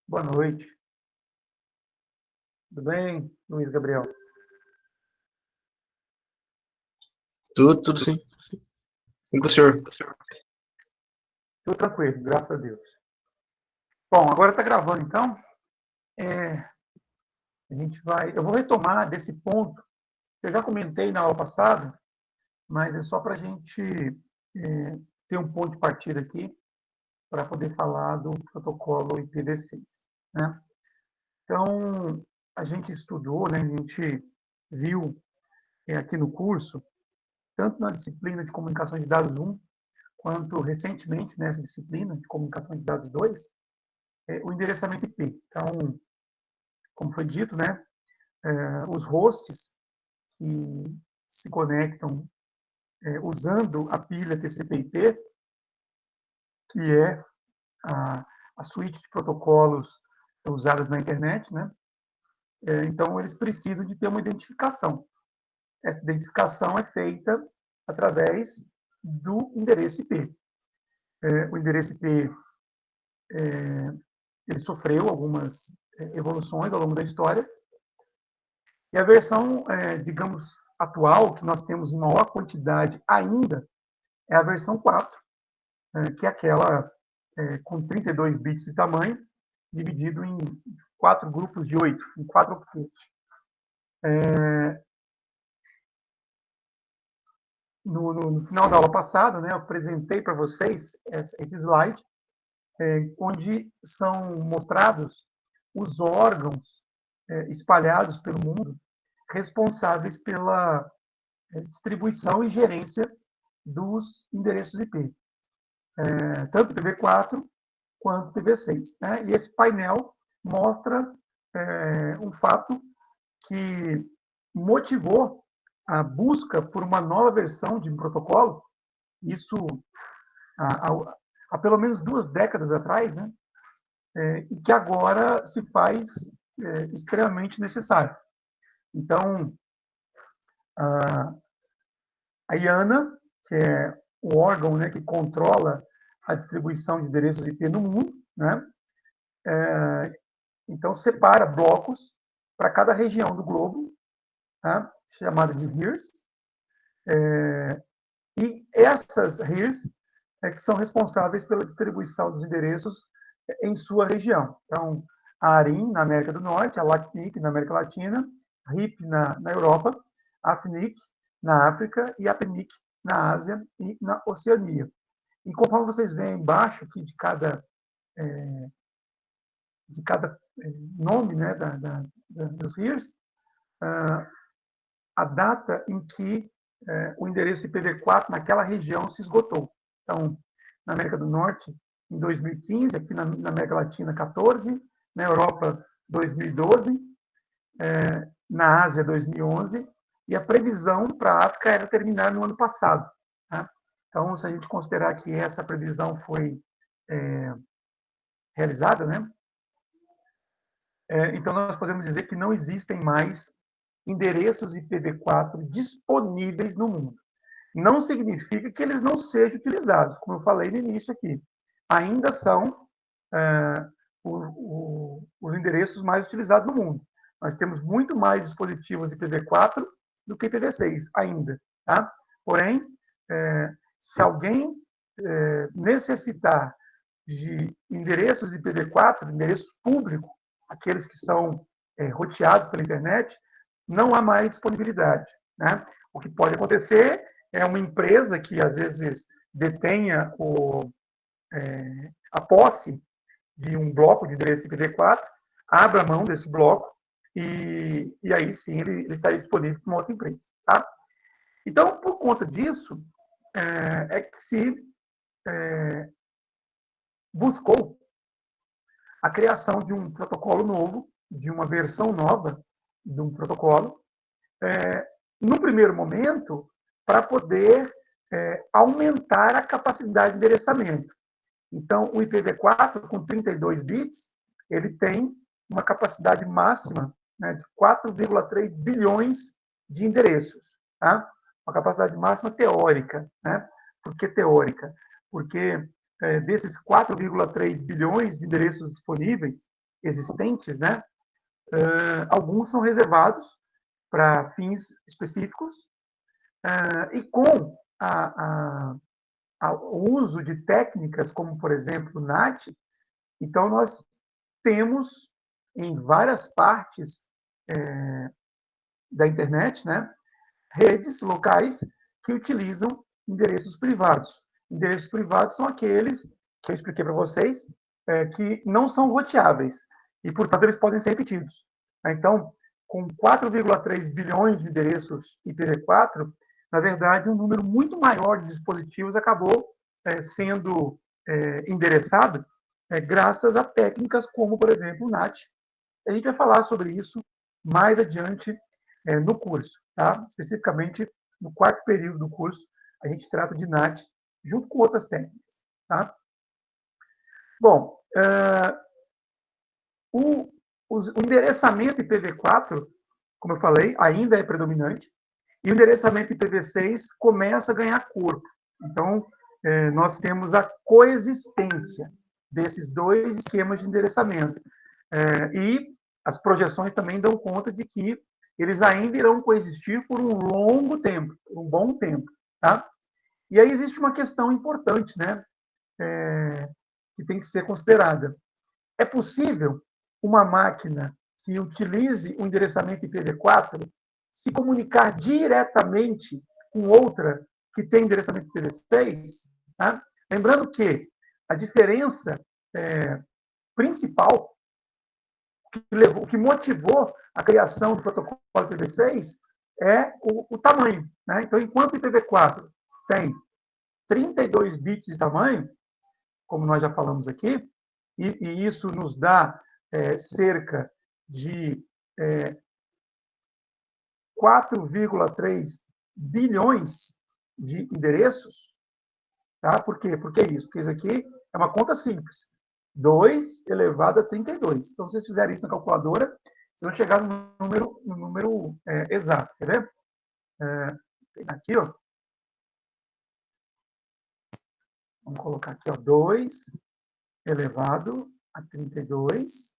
Boa noite. Tudo bem, Luiz Gabriel? Tudo sim. E com o senhor? Tudo tranquilo, graças a Deus. Bom, agora está gravando, então. Eu vou retomar desse ponto que eu já comentei na aula passada, mas é só para a gente ter um ponto de partida aqui para poder falar do protocolo IPv6, né? Então, a gente estudou, né, a gente viu aqui no curso, tanto na disciplina de comunicação de dados 1, quanto recentemente nessa disciplina de comunicação de dados 2, o endereçamento IP. Então, como foi dito, né, os hosts que se conectam usando a pilha TCP/IP, que é a suíte de protocolos usados na internet, né? Então, eles precisam de ter uma identificação. Essa identificação é feita através do endereço IP. O endereço IP ele sofreu algumas evoluções ao longo da história, e a versão, digamos, atual, que nós temos em maior quantidade ainda, é a versão 4, que é aquela com 32 bits de tamanho, dividido em 4 grupos de 8, em 4 octetos. No final da aula passada, né, eu apresentei para vocês esse slide, onde são mostrados os órgãos espalhados pelo mundo responsáveis pela distribuição e gerência dos endereços IP, tanto IPv4 quanto IPv6. Né? E esse painel mostra um fato que motivou a busca por uma nova versão de um protocolo, isso há pelo menos 2 décadas atrás, né? E que agora se faz extremamente necessário. Então, a IANA, que é o órgão, né, que controla a distribuição de endereços IP no mundo, né? Então, separa blocos para cada região do globo, tá? Chamada de HERES. E essas HERES que são responsáveis pela distribuição dos endereços em sua região. Então, a ARIN, na América do Norte, a LACNIC, na América Latina, a RIP, na Europa, a AFNIC, na África, e a PNIC, na Ásia e na Oceania. E conforme vocês veem embaixo aqui de cada nome, né, dos HERES, a data em que o endereço IPv4 naquela região se esgotou. Então, na América do Norte, em 2015, aqui na América Latina, 14, na Europa, 2012, na Ásia, 2011, e a previsão para a África era terminar no ano passado. Tá? Então, se a gente considerar que essa previsão foi realizada, né? Então, nós podemos dizer que não existem mais endereços IPv4 disponíveis no mundo. Não significa que eles não sejam utilizados, como eu falei no início aqui. Ainda são os endereços mais utilizados no mundo. Nós temos muito mais dispositivos IPv4 do que IPv6 ainda. Tá? Porém, se alguém necessitar de endereços IPv4, endereços públicos, aqueles que são roteados pela internet, não há mais disponibilidade. Né? O que pode acontecer é uma empresa que, às vezes, detenha a posse de um bloco de endereço IPv4, abra mão desse bloco e aí sim ele estaria disponível para uma outra empresa. Tá? Então, por conta disso, que se buscou a criação de um protocolo novo, de uma versão nova de um protocolo, no primeiro momento, para poder aumentar a capacidade de endereçamento. Então, o IPv4, com 32 bits, ele tem uma capacidade máxima, né, de 4,3 bilhões de endereços. Tá? Uma capacidade máxima teórica. Né? Por que teórica? Porque desses 4,3 bilhões de endereços disponíveis, existentes, né? Alguns são reservados para fins específicos, e com o uso de técnicas como, por exemplo, NAT, então nós temos em várias partes da internet, né, redes locais que utilizam endereços privados. Endereços privados são aqueles que eu expliquei para vocês, que não são roteáveis e, portanto, eles podem ser repetidos. Então, com 4,3 bilhões de endereços IPv4, na verdade, um número muito maior de dispositivos acabou sendo endereçado graças a técnicas como, por exemplo, o NAT. A gente vai falar sobre isso mais adiante no curso, tá? Especificamente no quarto período do curso, a gente trata de NAT junto com outras técnicas, tá? Bom, o endereçamento IPv4, como eu falei, ainda é predominante, e o endereçamento IPv6 começa a ganhar corpo. Então, nós temos a coexistência desses dois esquemas de endereçamento. E as projeções também dão conta de que eles ainda irão coexistir por um longo tempo, por um bom tempo. Tá? E aí existe uma questão importante, né, que tem que ser considerada. É possível uma máquina que utilize o endereçamento IPv4 se comunicar diretamente com outra que tem endereçamento IPv6? Tá? Lembrando que a diferença principal o que motivou a criação do protocolo IPv6 é o tamanho. Né? Então, enquanto o IPv4 tem 32 bits de tamanho, como nós já falamos aqui, e isso nos dá cerca de 4,3 bilhões de endereços. Tá? Por quê? Porque é isso. Porque isso aqui é uma conta simples. 2 elevado a 32. Então, se vocês fizerem isso na calculadora, vocês vão chegar no número exato. Quer ver? Aqui, ó. Vamos colocar aqui, ó. 2 elevado a 32.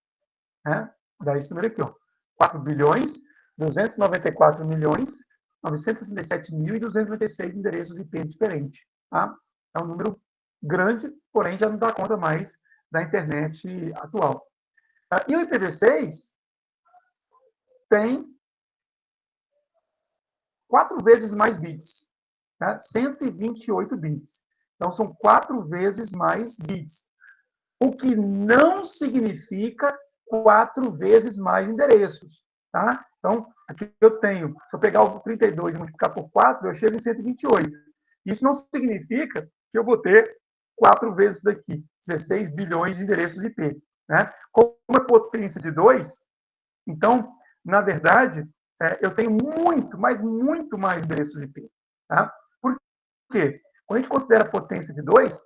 Né? Dá esse número aqui, ó. 4 bilhões, 294 milhões, 967.296 endereços IP diferentes. Tá? É um número grande, porém já não dá conta mais da internet atual. E o IPv6 tem 4 vezes mais bits, né? 128 bits. Então, são 4 vezes mais bits. O que não significa 4 vezes mais endereços. Tá? Então, aqui eu tenho, se eu pegar o 32 e multiplicar por 4, eu chego em 128. Isso não significa que eu vou ter 4 vezes isso daqui, 16 bilhões de endereços IP. Né? Como é potência de 2, então, na verdade, eu tenho muito, mas muito mais endereços IP. Tá? Por quê? Quando a gente considera a potência de 2,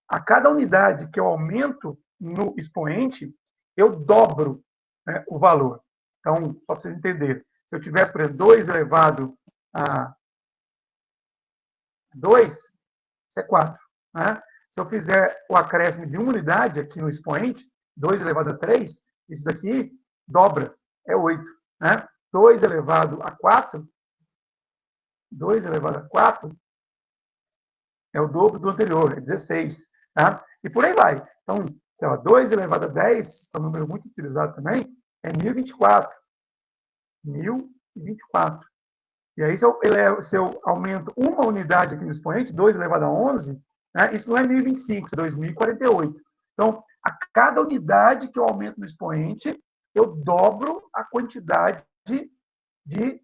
a cada unidade que eu aumento no expoente, eu dobro, né, o valor. Então, só para vocês entenderem, se eu tivesse, por exemplo, 2 elevado a 2, isso é 4. Né? Se eu fizer o acréscimo de uma unidade aqui no expoente, 2 elevado a 3, isso daqui dobra, é 8. Né? 2 elevado a 4, 2 elevado a 4 é o dobro do anterior, é 16. Tá? E por aí vai. Então, 2 elevado a 10, é um número muito utilizado também, é 1024. 1024. E aí, se eu aumento uma unidade aqui no expoente, 2 elevado a 11, né, isso não é 1025, isso é 2048. Então, a cada unidade que eu aumento no expoente, eu dobro a quantidade de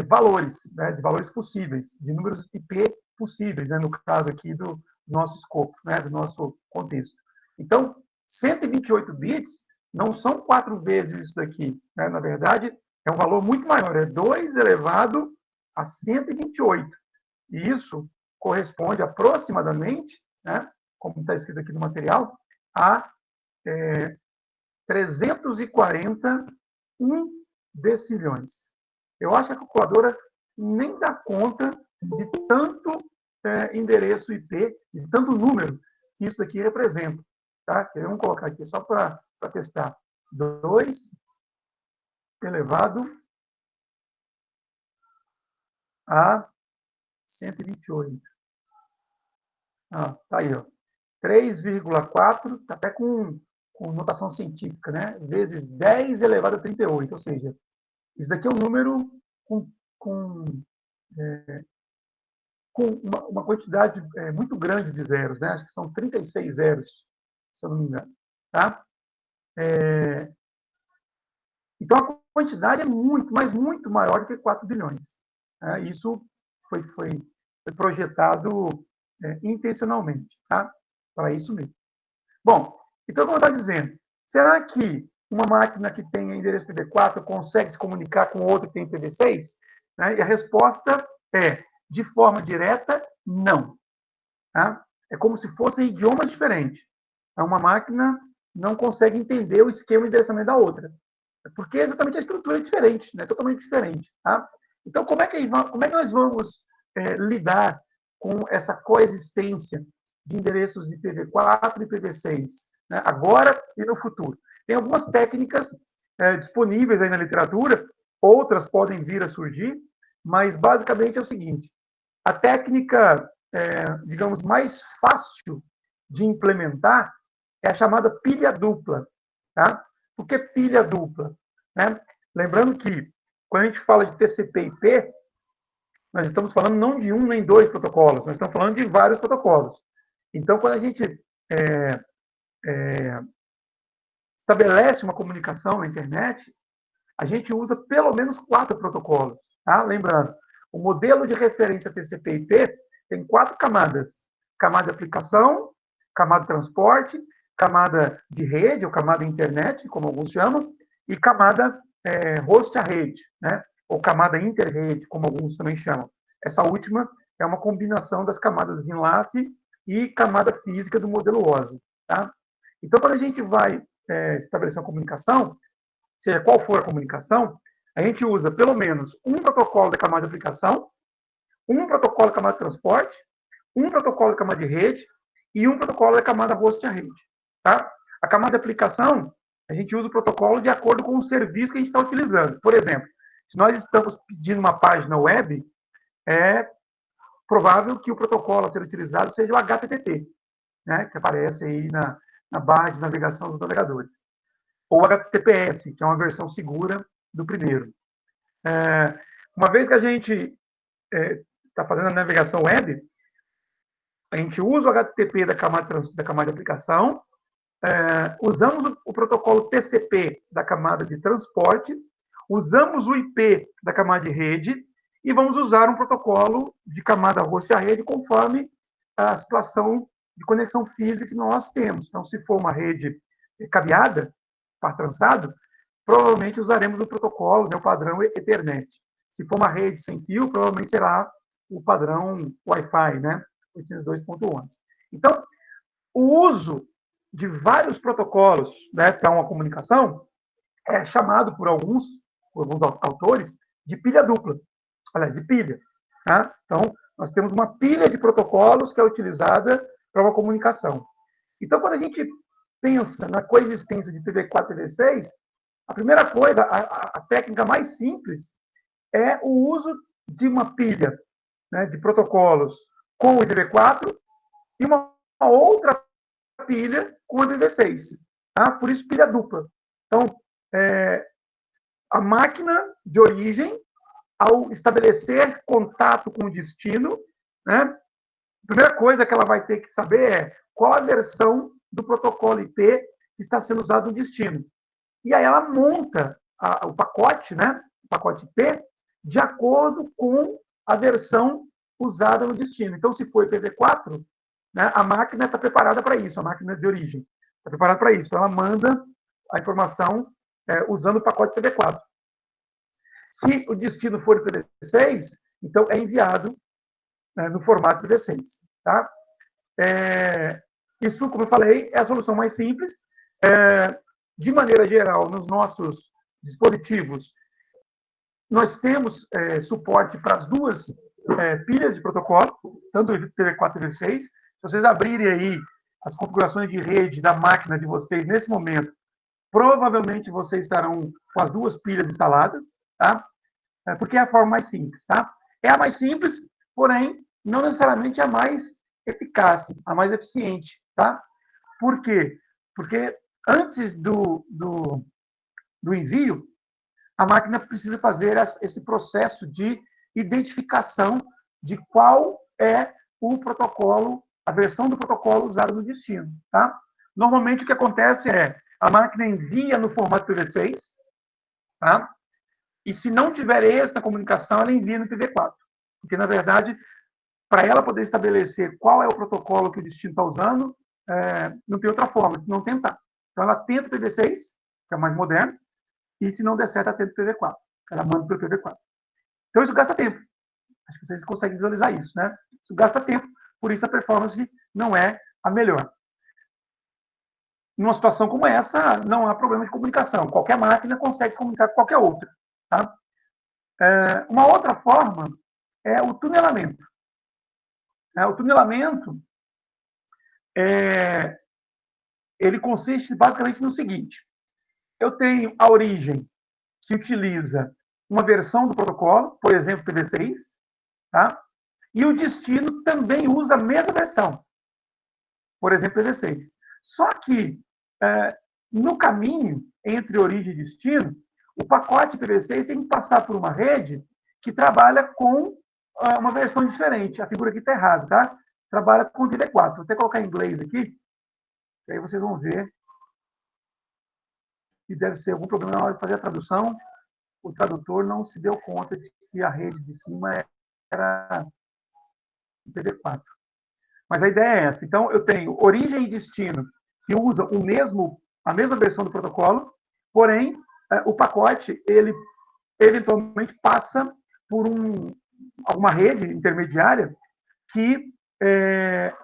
valores, né, de valores possíveis, de números IP possíveis, né, no caso aqui do nosso escopo, né, do nosso contexto. Então, 128 bits não são 4 vezes isso daqui. Né? Na verdade, é um valor muito maior, é 2 elevado a 128. E isso corresponde aproximadamente, né, como está escrito aqui no material, a 341 decilhões. Eu acho que a calculadora nem dá conta de tanto endereço IP, de tanto número que isso daqui representa. Tá? Vamos colocar aqui só para testar. 2 elevado a 128. Tá aí, ó. 3,4, está até com notação científica, né? Vezes 10 elevado a 38. Ou seja, isso daqui é um número com uma quantidade muito grande de zeros, né? Acho que são 36 zeros, se eu não me engano. Tá? Então, a quantidade é muito, mas muito maior do que 4 bilhões. Isso foi projetado intencionalmente, tá? Para isso mesmo. Bom, então, como eu estava dizendo, será que uma máquina que tem endereço IPv4 consegue se comunicar com outra que tem IPv6? Né? E a resposta é, de forma direta, não. Tá? É como se fossem idiomas diferentes. Uma máquina não consegue entender o esquema de endereçamento da outra. Porque exatamente a estrutura é diferente, né? Totalmente diferente. Tá? Então, como é que nós vamos lidar com essa coexistência de endereços de IPv4 e IPv6, né? Agora e no futuro? Tem algumas técnicas disponíveis aí na literatura, outras podem vir a surgir, mas basicamente é o seguinte: a técnica, digamos, mais fácil de implementar é a chamada pilha dupla. Tá? Por que pilha dupla? Né? Lembrando que, quando a gente fala de TCP/IP, nós estamos falando não de um nem dois protocolos, nós estamos falando de vários protocolos. Então, quando a gente estabelece uma comunicação na internet, a gente usa pelo menos 4 protocolos. Tá? Lembrando, o modelo de referência TCP/IP tem 4 camadas: camada de aplicação, camada de transporte, camada de rede, ou camada internet, como alguns chamam, e camada host a rede, né? Ou camada interrede, como alguns também chamam. Essa última é uma combinação das camadas de enlace e camada física do modelo OSI. Tá? Então, quando a gente vai estabelecer uma comunicação, seja qual for a comunicação, a gente usa pelo menos um protocolo da camada de aplicação, um protocolo da camada de transporte, um protocolo da camada de rede e um protocolo da camada host a rede. Tá? A camada de aplicação, a gente usa o protocolo de acordo com o serviço que a gente está utilizando. Por exemplo, se nós estamos pedindo uma página web, é provável que o protocolo a ser utilizado seja o HTTP, né, que aparece aí na barra de navegação dos navegadores. Ou HTTPS, que é uma versão segura do primeiro. Uma vez que a gente está fazendo a navegação web, a gente usa o HTTP da camada de aplicação, usamos o protocolo TCP da camada de transporte, usamos o IP da camada de rede e vamos usar um protocolo de camada host a rede conforme a situação de conexão física que nós temos. Então, se for uma rede cabeada, par trançado, provavelmente usaremos o protocolo, né, o padrão Ethernet. Se for uma rede sem fio, provavelmente será o padrão Wi-Fi, né, 802.11. Então, o uso de vários protocolos, né, para uma comunicação é chamado por alguns autores de pilha dupla, de pilha. Tá? Então, nós temos uma pilha de protocolos que é utilizada para uma comunicação. Então, quando a gente pensa na coexistência de IPv4 e IPv6, a primeira coisa, a técnica mais simples, é o uso de uma pilha, né, de protocolos com o IPv4 e uma outra pilha com o IPv6. Tá? Por isso, pilha dupla. Então, a máquina de origem, ao estabelecer contato com o destino, né, a primeira coisa que ela vai ter que saber é qual a versão do protocolo IP que está sendo usado no destino. E aí ela monta o pacote, né, o pacote IP, de acordo com a versão usada no destino. Então, se for IPv4, né, a máquina está preparada para isso, a máquina de origem está preparada para isso. Então, ela manda a informação usando o pacote IPv4. Se o destino for IPv6, então é enviado no formato IPv6. Tá? Isso, como eu falei, é a solução mais simples. De maneira geral, nos nossos dispositivos, nós temos suporte para as duas pilhas de protocolo, tanto IPv4 e IPv6. Se vocês abrirem aí as configurações de rede da máquina de vocês nesse momento, Provavelmente vocês estarão com as duas pilhas instaladas, tá? Porque é a forma mais simples, tá? É a mais simples, porém, não necessariamente a mais eficaz, a mais eficiente, tá? Por quê? Porque antes do envio, a máquina precisa fazer esse processo de identificação de qual é o protocolo, a versão do protocolo usada no destino, tá? Normalmente, o que acontece é a máquina envia no formato PV6, tá? E se não tiver êxito na comunicação, ela envia no PV4. Porque, na verdade, para ela poder estabelecer qual é o protocolo que o destino está usando, não tem outra forma, se não tentar. Então, ela tenta o PV6, que é mais moderno, e se não der certo, ela tenta o PV4. Ela manda para o PV4. Então, isso gasta tempo. Acho que vocês conseguem visualizar isso, né? Isso gasta tempo, por isso a performance não é a melhor. Numa situação como essa, não há problema de comunicação. Qualquer máquina consegue se comunicar com qualquer outra. Tá? Uma outra forma é o tunelamento. O tunelamento ele consiste basicamente no seguinte: eu tenho a origem que utiliza uma versão do protocolo, por exemplo, PV6, tá? E o destino também usa a mesma versão, por exemplo, PV6. Só que, no caminho entre origem e destino, o pacote PV6 tem que passar por uma rede que trabalha com uma versão diferente. A figura aqui está errada, tá? Trabalha com PV4. Vou até colocar em inglês aqui, que aí vocês vão ver que deve ser algum problema na hora de fazer a tradução. O tradutor não se deu conta de que a rede de cima era PV4. Mas a ideia é essa. Então, eu tenho origem e destino que usa a mesma versão do protocolo, porém, o pacote, ele eventualmente passa por alguma rede intermediária que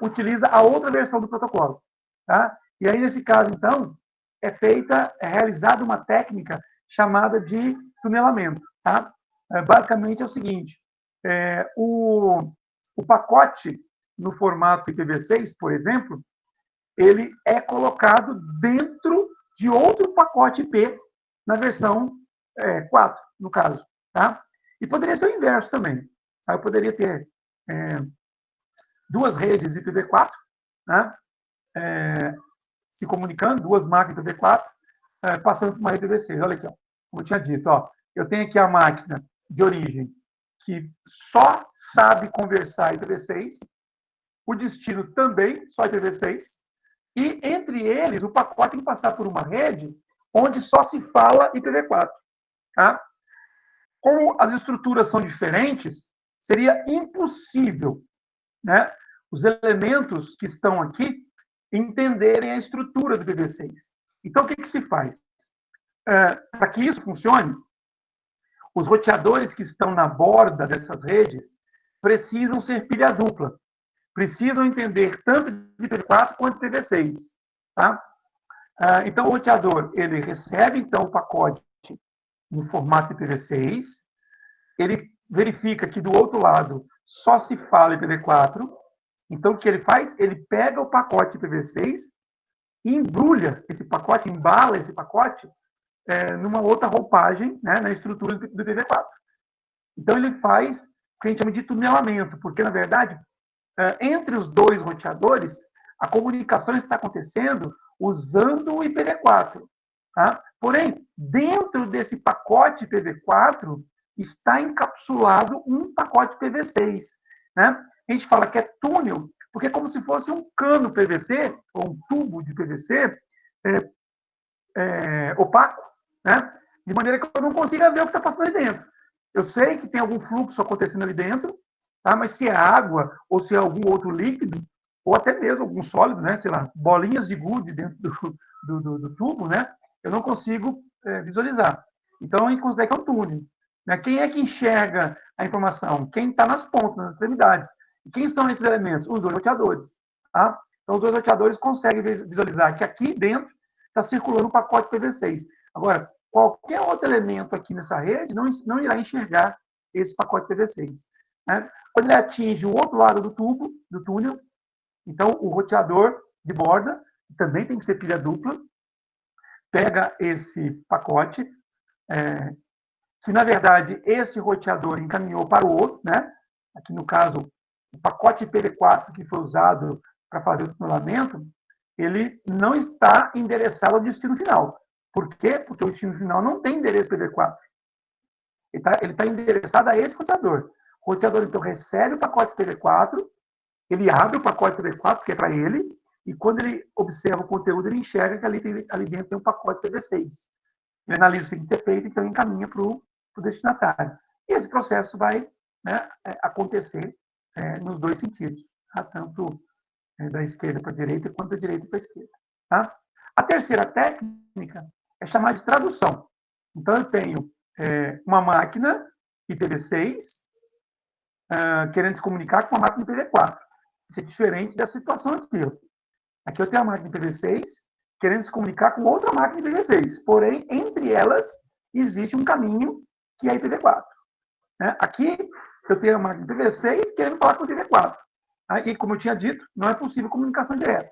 utiliza a outra versão do protocolo. Tá? E aí, nesse caso, então, é realizada uma técnica chamada de tunelamento. Tá? Basicamente é o seguinte: o pacote no formato IPv6, por exemplo, ele é colocado dentro de outro pacote IP na versão 4, no caso. Tá? E poderia ser o inverso também. Tá? Eu poderia ter duas redes IPv4, né? Se comunicando, duas máquinas IPv4, passando por uma rede IPv6. Olha aqui, ó. Como eu tinha dito, ó, eu tenho aqui a máquina de origem que só sabe conversar IPv6, o destino também só IPv6, e entre eles o pacote tem que passar por uma rede onde só se fala IPv4. Tá? Como as estruturas são diferentes, seria impossível, né, os elementos que estão aqui entenderem a estrutura do IPv6. Então, o que se faz? Para que isso funcione, os roteadores que estão na borda dessas redes precisam ser pilha dupla. Precisam entender tanto de IPv4 quanto de IPv6. Tá? Então, o roteador ele recebe então, o pacote no formato IPv6, ele verifica que do outro lado só se fala IPv4. Então, o que ele faz? Ele pega o pacote IPv6 e embrulha esse pacote, embala esse pacote numa outra roupagem, né, na estrutura do IPv4. Então, ele faz o que a gente chama de tunelamento, porque, na verdade, entre os dois roteadores, a comunicação está acontecendo usando o IPv4. Tá? Porém, dentro desse pacote IPv4 está encapsulado um pacote PV6. Né? A gente fala que é túnel, porque é como se fosse um cano PVC, ou um tubo de PVC opaco, né? De maneira que eu não consiga ver o que está passando ali dentro. Eu sei que tem algum fluxo acontecendo ali dentro, tá? Mas se é água, ou se é algum outro líquido, ou até mesmo algum sólido, né? Sei lá, bolinhas de gude dentro do tubo, né? Eu não consigo visualizar. Então, a gente considera que é um túnel. Né? Quem é que enxerga a informação? Quem está nas pontas, nas extremidades. E quem são esses elementos? Os dois roteadores. Tá? Então, os dois roteadores conseguem visualizar que aqui dentro está circulando um pacote PV6. Agora, qualquer outro elemento aqui nessa rede não irá enxergar esse pacote PV6. Né? Quando ele atinge o outro lado do tubo, do túnel, então o roteador de borda, que também tem que ser pilha dupla, pega esse pacote, que, na verdade, esse roteador encaminhou para o outro, né? Aqui, no caso, o pacote IPv4 que foi usado para fazer o tunelamento, ele não está endereçado ao destino final. Por quê? Porque o destino final não tem endereço IPv4. Ele tá endereçado a esse roteador. O roteador, então, recebe o pacote IPv4, ele abre o pacote IPv4, que é para ele, e quando ele observa o conteúdo, ele enxerga que ali dentro tem um pacote IPv6. Ele analisa o que tem que ser feito, então encaminha para o destinatário. E esse processo vai, né, acontecer nos dois sentidos, tá? Tanto da esquerda para a direita, quanto da direita para a esquerda. Tá? A terceira técnica é chamada de tradução. Então, eu tenho uma máquina IPv6 querendo se comunicar com uma máquina IPv4. Isso é diferente da situação aqui. Aqui eu tenho a máquina IPv6 querendo se comunicar com outra máquina IPv6. Porém, entre elas, existe um caminho que é IPv4. Aqui, eu tenho a máquina IPv6 querendo falar com o IPv4. E, como eu tinha dito, não é possível comunicação direta.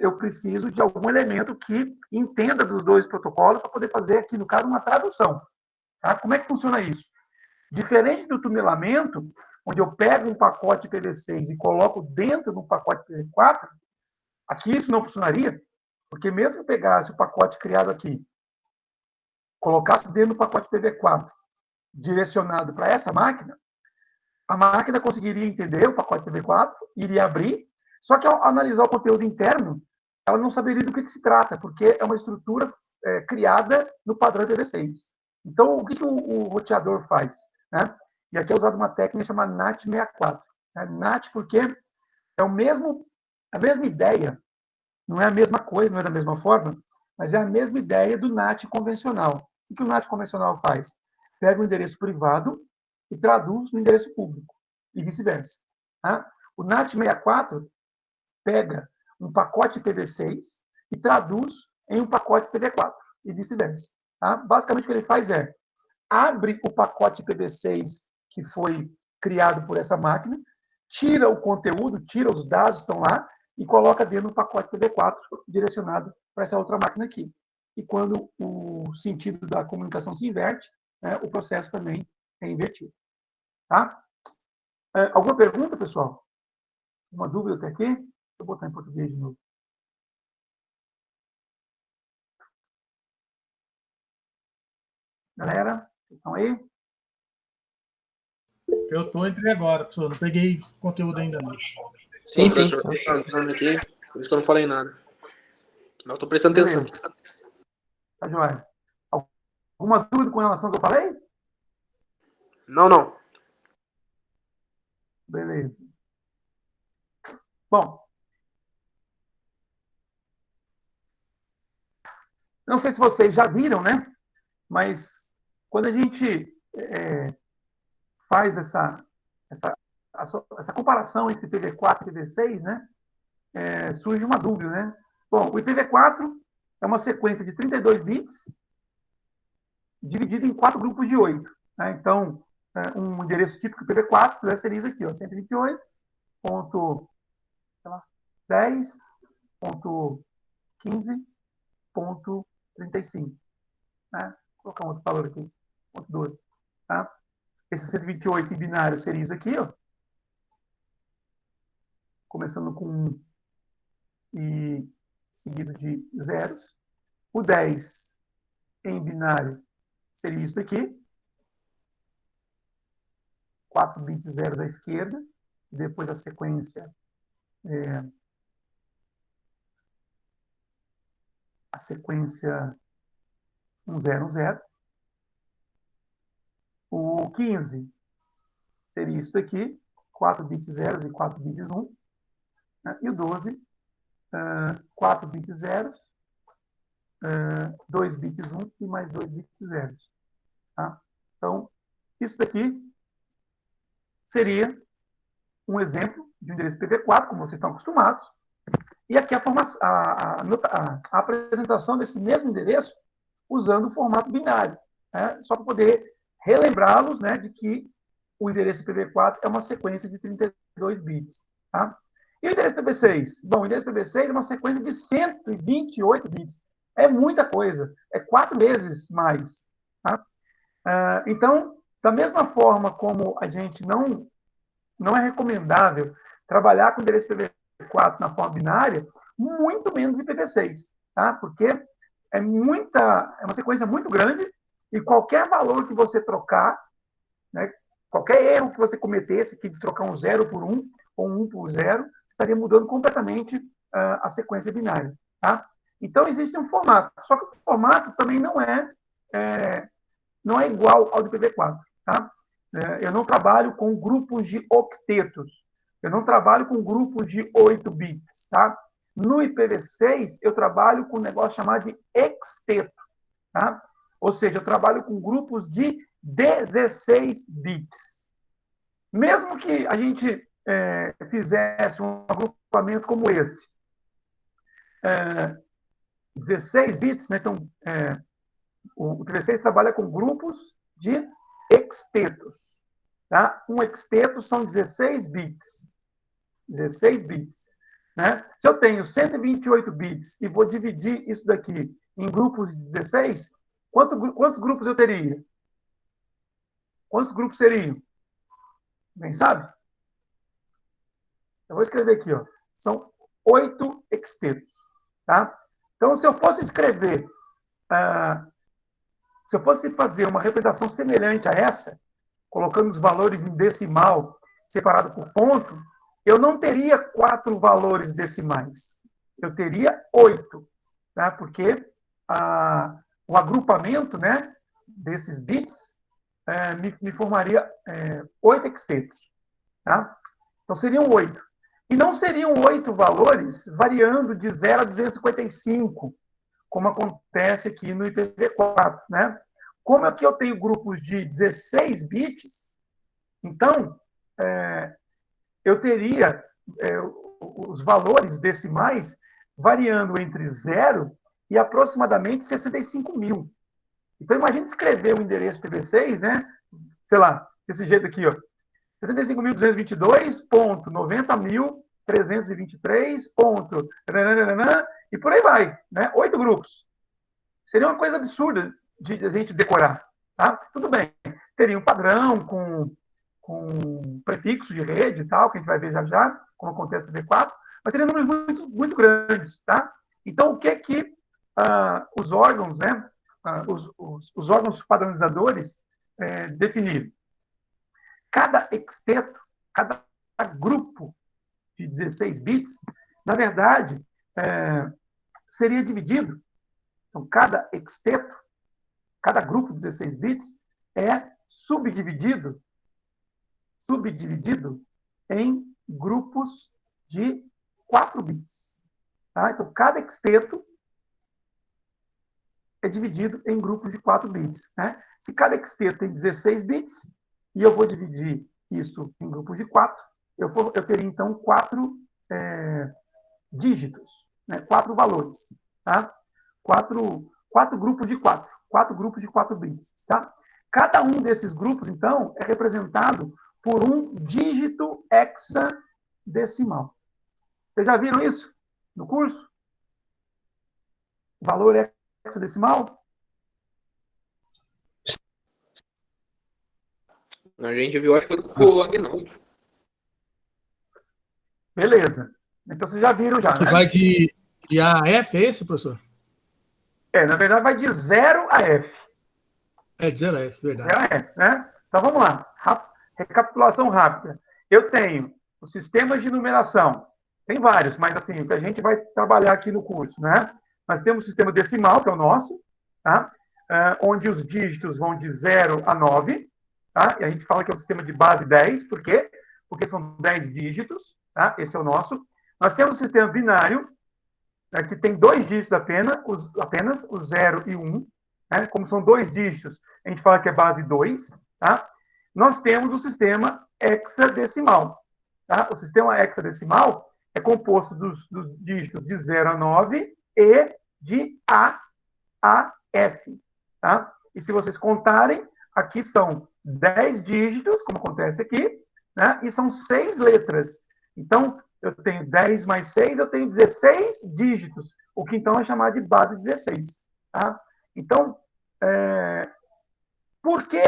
Eu preciso de algum elemento que entenda dos dois protocolos para poder fazer aqui, no caso, uma tradução. Tá? Como é que funciona isso? Diferente do tunelamento, onde eu pego um pacote IPv6 e coloco dentro do pacote IPv4, aqui isso não funcionaria, porque mesmo que eu pegasse o pacote criado aqui, colocasse dentro do pacote IPv4, direcionado para essa máquina, a máquina conseguiria entender o pacote IPv4, iria abrir, só que ao analisar o conteúdo interno, ela não saberia do que se trata, porque é uma estrutura criada no padrão IPv6. Então, o que o roteador faz? Né? E aqui é usada uma técnica chamada NAT64. NAT porque é a mesma ideia, não é a mesma coisa, não é da mesma forma, mas é a mesma ideia do NAT convencional. O que o NAT convencional faz? Pega o endereço privado e traduz no endereço público, e vice-versa. Tá? O NAT64 pega um pacote IPv6 e traduz em um pacote IPv4, e vice-versa. Tá? Basicamente, o que ele faz é abre o pacote IPv6 que foi criado por essa máquina, tira o conteúdo, tira os dados que estão lá e coloca dentro do pacote IPv4 direcionado para essa outra máquina aqui. E quando o sentido da comunicação se inverte, o processo também é invertido. Tá? Alguma pergunta, pessoal? Uma dúvida até aqui? Deixa eu botar em português de novo. Galera, vocês estão aí? Eu estou entrei agora, professor. Não peguei conteúdo ainda não. Sim, sim. Professor, tá andando aqui, por isso que eu não falei nada. Mas eu estou prestando atenção. Tá, joia. Alguma dúvida com relação ao que eu falei? Não. Beleza. Bom, não sei se vocês já viram, né? Mas quando a gente faz essa comparação entre IPv4 e IPv6, né? Surge uma dúvida, né? Bom, o IPv4 é uma sequência de 32 bits dividida em 4 grupos de 8. Né? Então, um endereço típico IPv4 seria isso aqui, ó, 128.10.15.35. Né? Vou colocar um outro valor aqui, ponto 12. Tá? Esse 128 em binário seria isso aqui, ó. Começando com 1 e seguido de zeros. O 10 em binário seria isso aqui. 4 bits zeros à esquerda. Depois a sequência a sequência 1010. O 15 seria isso daqui, 4 bits zeros e 4 bits 1. Né? E o 12, 4 bits zeros, 2 bits 1 e mais 2 bits zeros. Tá? Então, isso daqui seria um exemplo de um endereço IPv4, como vocês estão acostumados. E aqui a apresentação desse mesmo endereço usando o formato binário, né? Só para poder relembrá-los, né, de que o endereço IPv4 é uma sequência de 32 bits. Tá? E o endereço IPv6? Bom, o endereço IPv6 é uma sequência de 128 bits. É muita coisa. É 4 vezes mais. Tá? Então, da mesma forma como a gente não é recomendável trabalhar com endereço IPv4 na forma binária, muito menos IPv6, tá? Porque é uma sequência muito grande e qualquer valor que você trocar, né, qualquer erro que você cometesse, que trocar um 0 por 1 ou um 1 por 0, estaria mudando completamente a sequência binária, tá? Então, existe um formato, só que o formato também não é igual ao do IPv4, tá? Eu não trabalho com grupos de octetos. Eu não trabalho com grupos de 8 bits, tá? No IPv6, eu trabalho com um negócio chamado de hexteto, tá? Ou seja, eu trabalho com grupos de 16 bits. Mesmo que a gente fizesse um agrupamento como esse, 16 bits, né? Então, o IPv6 trabalha com grupos de hextetos. Tá? Um hexteto são 16 bits. 16 bits. Né? Se eu tenho 128 bits e vou dividir isso daqui em grupos de 16, quantos grupos eu teria? Quantos grupos seriam? Quem sabe? Eu vou escrever aqui. Ó. São 8 hextetos. Tá? Então, se eu fosse escrever... se eu fosse fazer uma representação semelhante a essa, colocando os valores em decimal, separado por ponto, eu não teria 4 valores decimais. Eu teria 8, tá? Porque o agrupamento, né, desses bits me formaria 8 hextetos. Tá? Então, seriam 8. E não seriam 8 valores variando de 0 a 255, como acontece aqui no IPv4, né? Como aqui eu tenho grupos de 16 bits, então, eu teria os valores decimais variando entre 0 e aproximadamente 65 mil. Então, imagine escrever um endereço IPv6, né? Sei lá, desse jeito aqui, ó. 75.222.90.323. E por aí vai, né? 8 grupos. Seria uma coisa absurda de a gente decorar. Tá? Tudo bem. Teria um padrão com prefixo de rede e tal, que a gente vai ver já, como acontece no V4, mas seriam números muito, muito grandes. Tá? Então, o que é que os órgãos, né, os órgãos padronizadores definiram? Cada hexteto, cada grupo de 16 bits, na verdade, seria dividido. Então, cada hexteto, cada grupo de 16 bits é subdividido em grupos de 4 bits. Tá? Então, cada hexteto é dividido em grupos de 4 bits. Né? Se cada hexteto tem 16 bits, e eu vou dividir isso em grupos de 4, eu teria, então, 4 dígitos, né? 4 valores. Tá? 4 grupos de 4. 4 grupos de 4 bits. Tá? Cada um desses grupos, então, é representado por um dígito hexadecimal. Vocês já viram isso no curso? Valor hexadecimal? A gente viu, acho que o Agnaldo. Beleza. Então, vocês já viram já, Que né? vai de A a F, é esse, professor? Na verdade, vai de 0 a F. De 0 a F, verdade. 0 a F, né? Então, vamos lá. Recapitulação rápida. Eu tenho os sistemas de numeração. Tem vários, mas assim, o que a gente vai trabalhar aqui no curso, né? Nós temos o sistema decimal, que é o nosso, tá? Onde os dígitos vão de 0 a 9, tá? E a gente fala que é o sistema de base 10, por quê? Porque são 10 dígitos, tá? Esse é o nosso. Nós temos o sistema binário, que tem 2 dígitos apenas o 0 e 1. Né? Como são 2 dígitos, a gente fala que é base 2. Tá? Nós temos o sistema hexadecimal. Tá? O sistema hexadecimal é composto dos dígitos de 0 a 9 e de A a F. Tá? E se vocês contarem, aqui são 10 dígitos, como acontece aqui, né? E são 6 letras. Então, eu tenho 10 mais 6, eu tenho 16 dígitos, o que então é chamado de base 16. Tá? Então, por que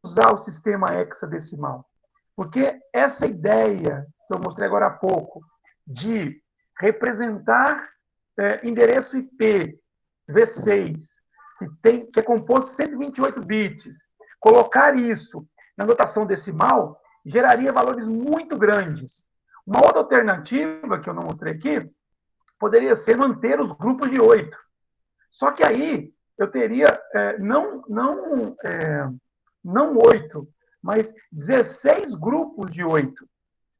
usar o sistema hexadecimal? Porque essa ideia que eu mostrei agora há pouco, de representar endereço IP V6, que é composto de 128 bits, colocar isso na notação decimal, geraria valores muito grandes. Uma outra alternativa, que eu não mostrei aqui, poderia ser manter os grupos de 8. Só que aí eu teria não 8, mas 16 grupos de 8.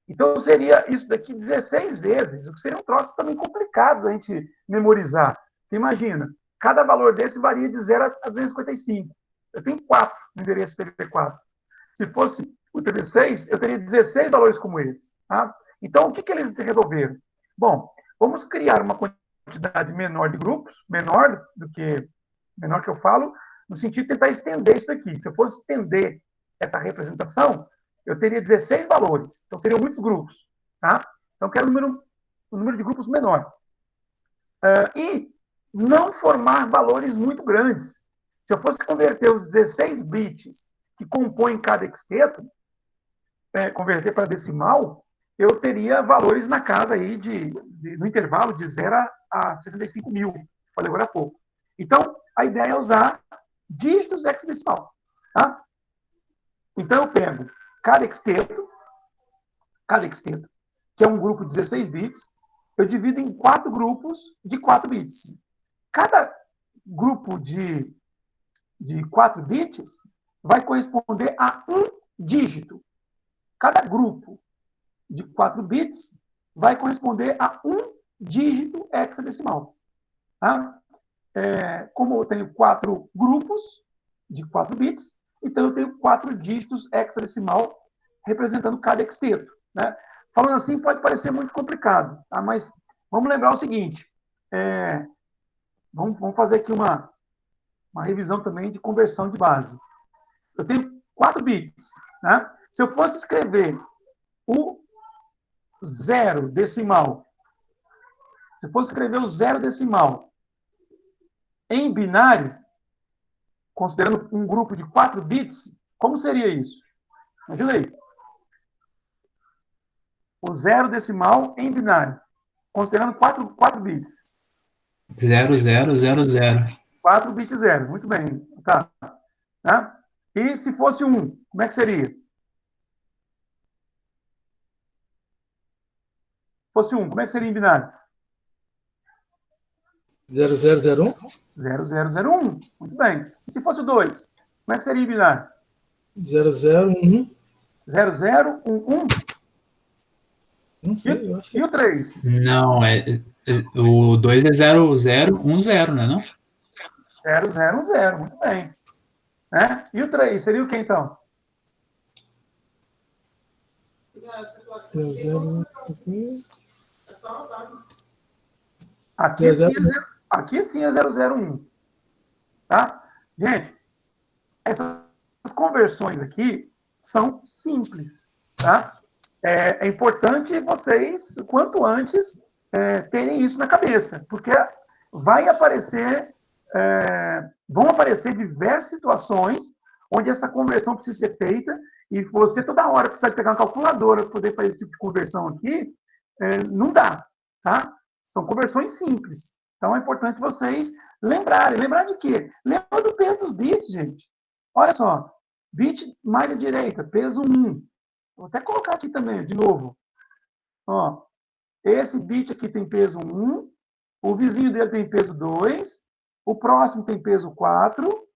Então seria isso daqui 16 vezes, o que seria um troço também complicado a gente memorizar. Imagina, cada valor desse varia de 0 a 255. Eu tenho 4 no endereço IPv4. Se fosse o IPv6, eu teria 16 valores como esse. Tá? Então, o que eles resolveram? Bom, vamos criar uma quantidade menor de grupos, menor que eu falo, no sentido de tentar estender isso daqui. Se eu fosse estender essa representação, eu teria 16 valores. Então, seriam muitos grupos. Tá? Então, eu quero um número de grupos menor. E não formar valores muito grandes. Se eu fosse converter os 16 bits que compõem cada hexteto, converter para decimal, eu teria valores na casa aí no intervalo de 0 a 65 mil. Falei agora há pouco. Então, a ideia é usar dígitos hexadecimal. Tá? Então, eu pego cada hexteto, que é um grupo de 16 bits, eu divido em 4 grupos de 4 bits. Cada grupo de 4 bits vai corresponder a um dígito. Cada grupo de 4 bits vai corresponder a um dígito hexadecimal. Tá? Como eu tenho 4 grupos de 4 bits, então eu tenho 4 dígitos hexadecimal representando cada hexteto. Né? Falando assim, pode parecer muito complicado, tá? Mas vamos lembrar o seguinte, vamos fazer aqui uma revisão também de conversão de base. Eu tenho 4 bits. Né? Se eu fosse escrever o 0 decimal, em binário, considerando um grupo de 4 bits, como seria isso? Imagina aí. O 0 decimal em binário, considerando 4 bits. 0000. 4 bits 0, muito bem. Tá. Tá? E se fosse 1, como é que seria? Se fosse 1, como é que seria em binário? 0001? 0001, muito bem. E se fosse o 2, como é que seria em binário? 0011? 0011? Não sei, eu acho que E o 3? Não, o 2 é 0010, não é não? 0010, muito bem. Né? E o 3 seria o que, então? 00. Aqui sim é 001. Tá? Gente, essas conversões aqui são simples. Tá? É importante vocês, quanto antes, terem isso na cabeça, porque vão aparecer diversas situações onde essa conversão precisa ser feita e você toda hora precisa pegar uma calculadora para poder fazer esse tipo de conversão aqui, não dá. Tá? São conversões simples. Então, é importante vocês lembrarem. Lembrar de quê? Lembra do peso dos bits, gente. Olha só. Bit mais à direita, peso 1. Vou até colocar aqui também, de novo. Ó, esse bit aqui tem peso 1. O vizinho dele tem peso 2. O próximo tem peso 4.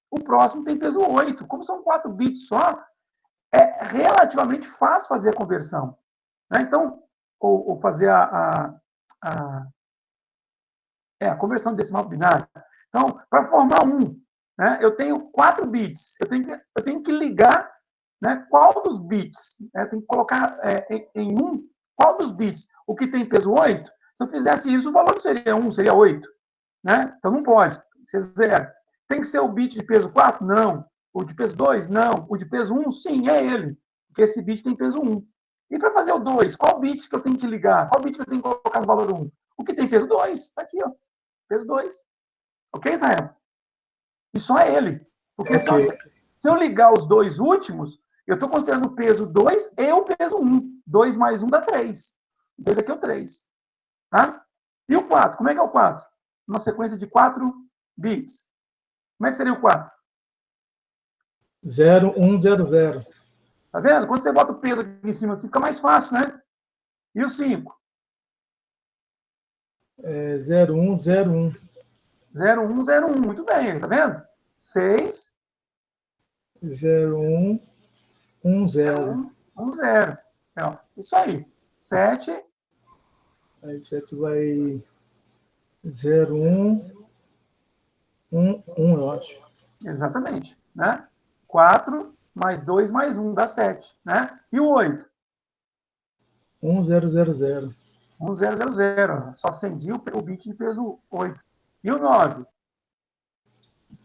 O próximo tem peso 8. Como são 4 bits só, é relativamente fácil fazer a conversão. Né? Então, ou fazer a conversão de decimal binário. Então, para formar 1, né, eu tenho 4 bits. Eu tenho que ligar, né, qual dos bits. Eu tenho que colocar em 1 qual dos bits. O que tem peso 8, se eu fizesse isso, o valor não seria 1, seria 8. Né? Então, não pode ser 0. Tem que ser o bit de peso 4? Não. O de peso 2? Não. O de peso 1? Sim, é ele. Porque esse bit tem peso 1. E para fazer o 2, qual bit que eu tenho que ligar? Qual bit que eu tenho que colocar no valor 1? O que tem peso 2? Está aqui, ó. Peso 2. Ok, Israel? E só é ele. Porque Ok. se eu ligar os dois últimos, eu estou considerando o peso 2 e o peso 1. 2 mais 1 dá 3. Então, esse aqui é o 3. Tá? E o 4? Como é que é o 4? Uma sequência de 4 bits. Como é que seria o 4? 0100. Tá vendo? Quando você bota o peso aqui em cima, aqui, fica mais fácil, né? E o 5? 0101. 0101. Muito bem, tá vendo? 6, 0110. 0110. Então, isso aí. 7, Aí 7 vai 0111, eu acho. exatamente. Né? 4 mais 2 mais 1 dá 7. Né? E o 8? 1000. 1000. Só acendi o bit de peso 8. E o 9?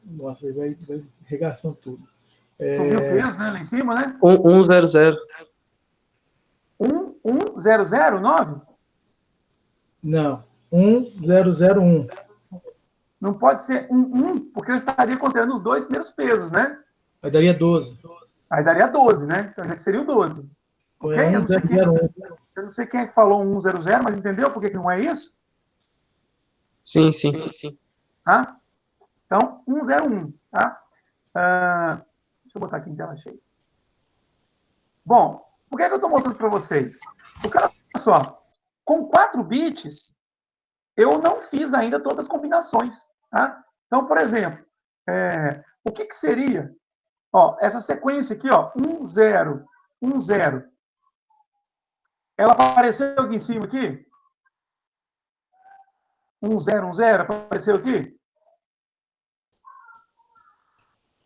Nossa, aí vai regaçando tudo. Subiu o peso, né? Lá em cima, né? 100. 1100, 9? Não, 1001. Não pode ser 1, porque eu estaria considerando os dois primeiros pesos, né? Aí daria 12. Aí daria 12, né? Então já seria o 12. Foi Ok? Eu não 1001. sei quem é que falou 100, mas entendeu por que não é isso? Sim. Tá? Então, 101. Tá? Deixa eu botar aqui em tela cheia. Bom, por que eu estou mostrando para vocês? Porque, olha só, com 4 bits, eu não fiz ainda todas as combinações. Tá? Então, por exemplo, o que seria? Ó, essa sequência aqui, ó, 1010. Ela apareceu aqui em cima aqui? 1010 apareceu aqui?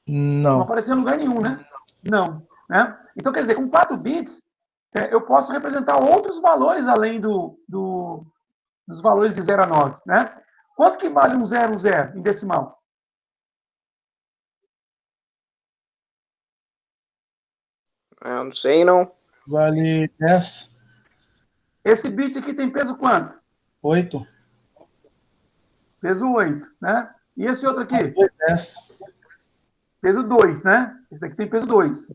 Não Não. apareceu em lugar nenhum, né? Não. Né? Então, quer dizer, com 4 bits, eu posso representar outros valores além dos valores de 0 a 9. Né? Quanto que vale 100 em decimal? Eu não sei, não. Vale 10, Esse bit aqui tem peso quanto? 8, Peso 8. Né? E esse outro aqui? 10. Peso 2, né? Esse daqui tem peso 2.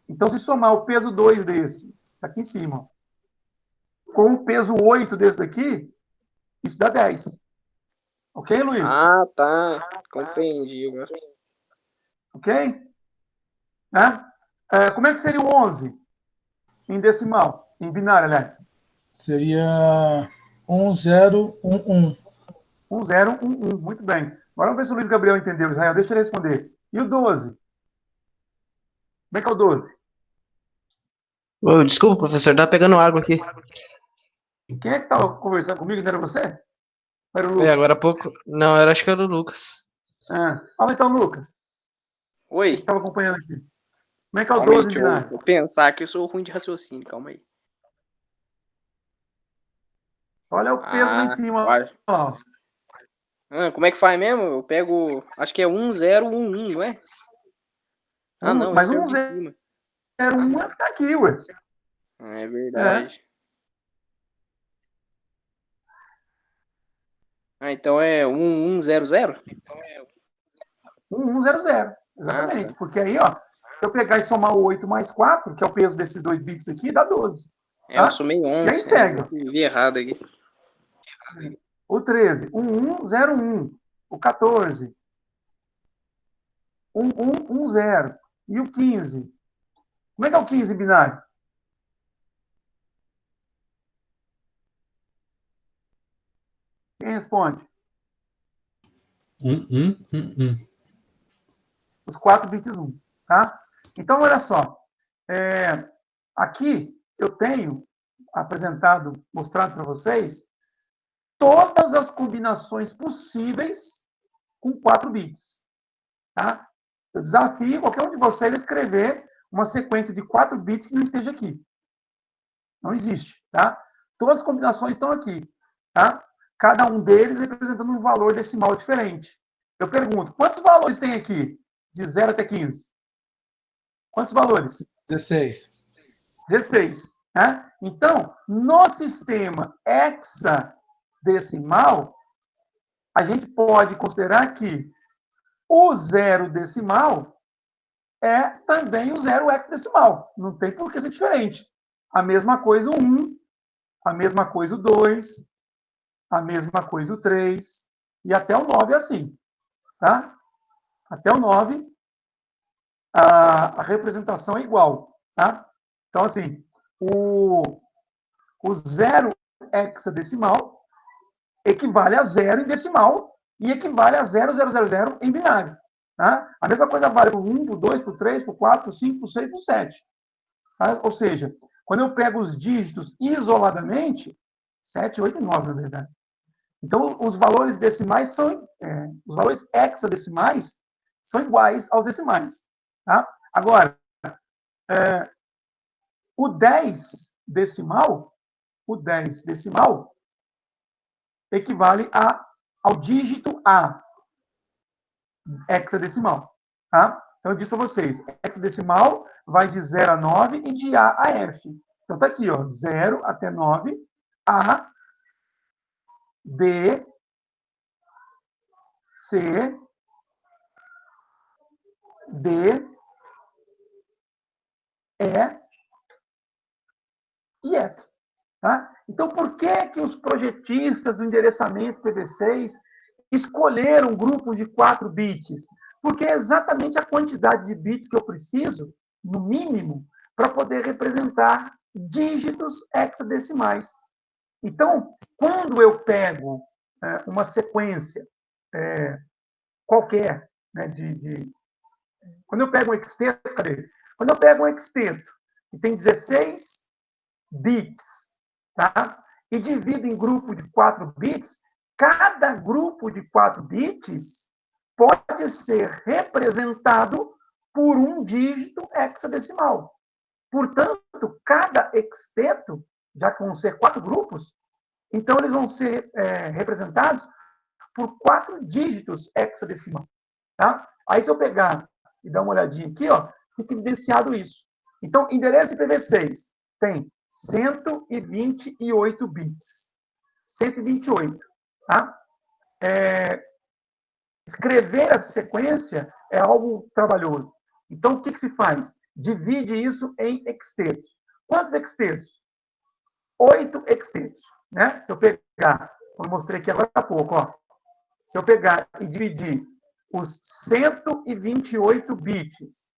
Então, se somar o peso 2 desse, está aqui em cima, com o peso 8 desse daqui, isso dá 10. Ok, Luiz? Ah, tá. Compreendi agora. Ok? Né? Como é que seria o 11 em decimal? Em binário, aliás. Seria 1011. 1011. Muito bem. Agora vamos ver se o Luiz Gabriel entendeu. Israel, deixa ele responder. E o 12? Como é que é o 12? Ô, desculpa, professor, tá pegando água aqui. Quem é que estava conversando comigo? Não era você? Era o Lucas. Agora há pouco. Não, eu acho que era o Lucas. Fala então, Lucas. Oi. Você estava acompanhando aqui. Como é que é o Calma aí, 12 em deixa binário? eu pensar que eu sou ruim de raciocínio, calma aí. Olha o peso lá em cima. Vai. Ó. Como é que faz mesmo? Eu pego. Acho que é 1011, não é? Não, Mas esse é o de cima. 101 está aqui, ué. É verdade. Então é 1100? 1100. Exatamente. Tá. Porque aí, ó, se eu pegar e somar o 8 mais 4, que é o peso desses 2 bits aqui, dá 12. Eu Tá? sumei E 11. aí segue. Eu vi errado aqui. O 13, 1101. O 14, 1110. E o 15? Como é que é o 15 binário? Quem responde? 1. Os 4 bits 1. Tá? Então, olha só. Aqui eu tenho apresentado, mostrado para vocês, todas as combinações possíveis com 4 bits. Tá? Eu desafio qualquer um de vocês a escrever uma sequência de 4 bits que não esteja aqui. Não existe. Tá? Todas as combinações estão aqui. Tá? Cada um deles representando um valor decimal diferente. Eu pergunto, quantos valores tem aqui? De 0 até 15? Quantos valores? 16. 16. Né? Então, no sistema hexadecimal, a gente pode considerar que o zero decimal é também o zero hexadecimal. Não tem por que ser diferente. A mesma coisa o 1, a mesma coisa o 2, a mesma coisa o 3, e até o 9 é assim. Tá? Até o 9, a representação é igual. Tá? Então, assim, o zero hexadecimal equivale a zero em decimal e equivale a 0000 em binário. Tá? A mesma coisa vale para o 1, para o 2, para o 3, para o 4, para o 5, para o 6, para o 7. Tá? Ou seja, quando eu pego os dígitos isoladamente, 7, 8 e 9, na verdade. Então, os valores decimais são... os valores hexadecimais são iguais aos decimais. Tá? Agora, o 10 decimal equivale ao dígito A, hexadecimal. Tá? Então, eu disse para vocês, hexadecimal vai de 0 a 9 e de A a F. Então, está aqui, ó, 0 até 9, A, B, C, D, E e F. Tá? Então, por que os projetistas do endereçamento PV6 escolheram grupos de 4 bits? Porque é exatamente a quantidade de bits que eu preciso, no mínimo, para poder representar dígitos hexadecimais. Então, quando eu pego uma sequência qualquer, né, quando eu pego um hexteto, cadê? Quando eu pego um hexteto que tem 16 bits, tá? E divido em grupo de 4 bits, cada grupo de 4 bits pode ser representado por um dígito hexadecimal. Portanto, cada hexteto, já que vão ser 4 grupos, então eles vão ser representados por 4 dígitos hexadecimal. Tá? Aí, se eu pegar e dar uma olhadinha aqui, ó, fica evidenciado isso. Então, endereço IPv6 tem 128 bits. 128. Tá? Escrever essa sequência é algo trabalhoso. Então, o que se faz? Divide isso em hextetos. Quantos hextetos? 8 hextetos. Né? Se eu pegar, como eu mostrei aqui agora há pouco, ó, se eu pegar e dividir os 128 bits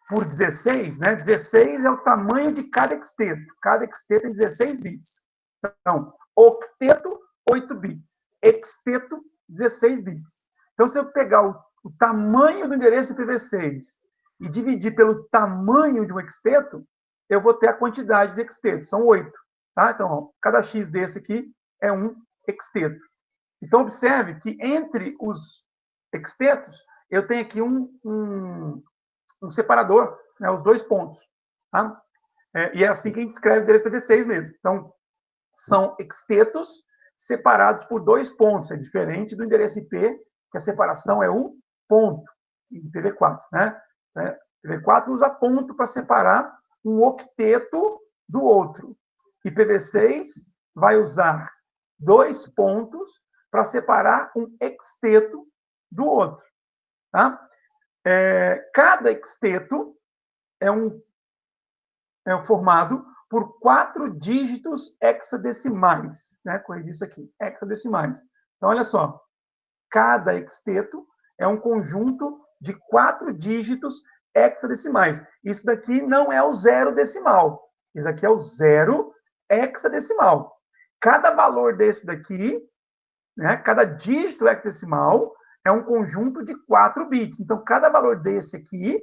por 16, né? 16 é o tamanho de cada hexteto. Cada hexteto tem 16 bits. Então, octeto, 8 bits. Hexteto, 16 bits. Então, se eu pegar o tamanho do endereço IPv6 e dividir pelo tamanho de um hexteto, eu vou ter a quantidade de hextetos. São 8. Tá? Então, ó, cada X desse aqui é um hexteto. Então, observe que entre os hextetos, eu tenho aqui um separador, né, os 2 pontos. Tá? E é assim que a gente escreve o endereço IPv6 mesmo. Então, são hextetos separados por 2 pontos. É diferente do endereço IP, que a separação é um ponto, em IPv4. Né? IPv4 usa ponto para separar um octeto do outro. IPv6 vai usar 2 pontos para separar um hexteto do outro. Tá? Cada hexteto é formado por 4 dígitos hexadecimais. Né? Corrigir isso aqui, hexadecimais. Então, olha só. Cada hexteto é um conjunto de 4 dígitos hexadecimais. Isso daqui não é o zero decimal. Isso aqui é o zero hexadecimal. Cada valor desse daqui, né, cada dígito hexadecimal é um conjunto de 4 bits. Então, cada valor desse aqui,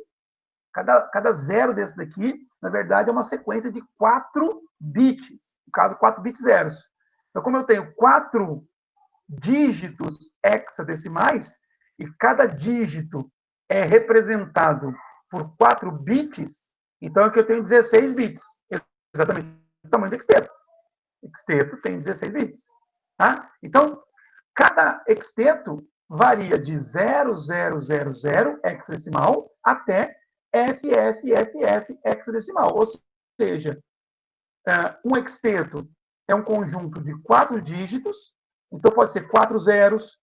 cada zero desse daqui, na verdade, é uma sequência de 4 bits. No caso, 4 bits zeros. Então, como eu tenho 4 dígitos hexadecimais, e cada dígito é representado por 4 bits, então aqui eu tenho 16 bits. Exatamente o tamanho do hexteto. Hexteto tem 16 bits. Tá? Então, cada hexteto varia de 0000 hexadecimal até FFFF hexadecimal. Ou seja, um hexteto é um conjunto de 4 dígitos, então pode ser 4 zeros,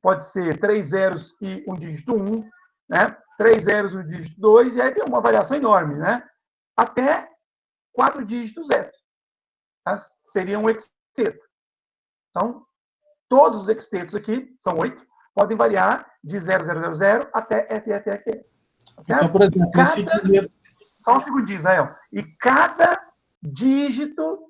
pode ser 3 zeros e um dígito 1, né? 3 zeros e um dígito 2, e aí tem uma variação enorme, né? Até 4 dígitos F. Tá? Seria um hexteto. Então, todos os hextetos aqui, são 8, podem variar de 0000 até FFFF. Tá certo? Então, por exemplo, esse primeiro... Só um segundinho, Israel. E cada dígito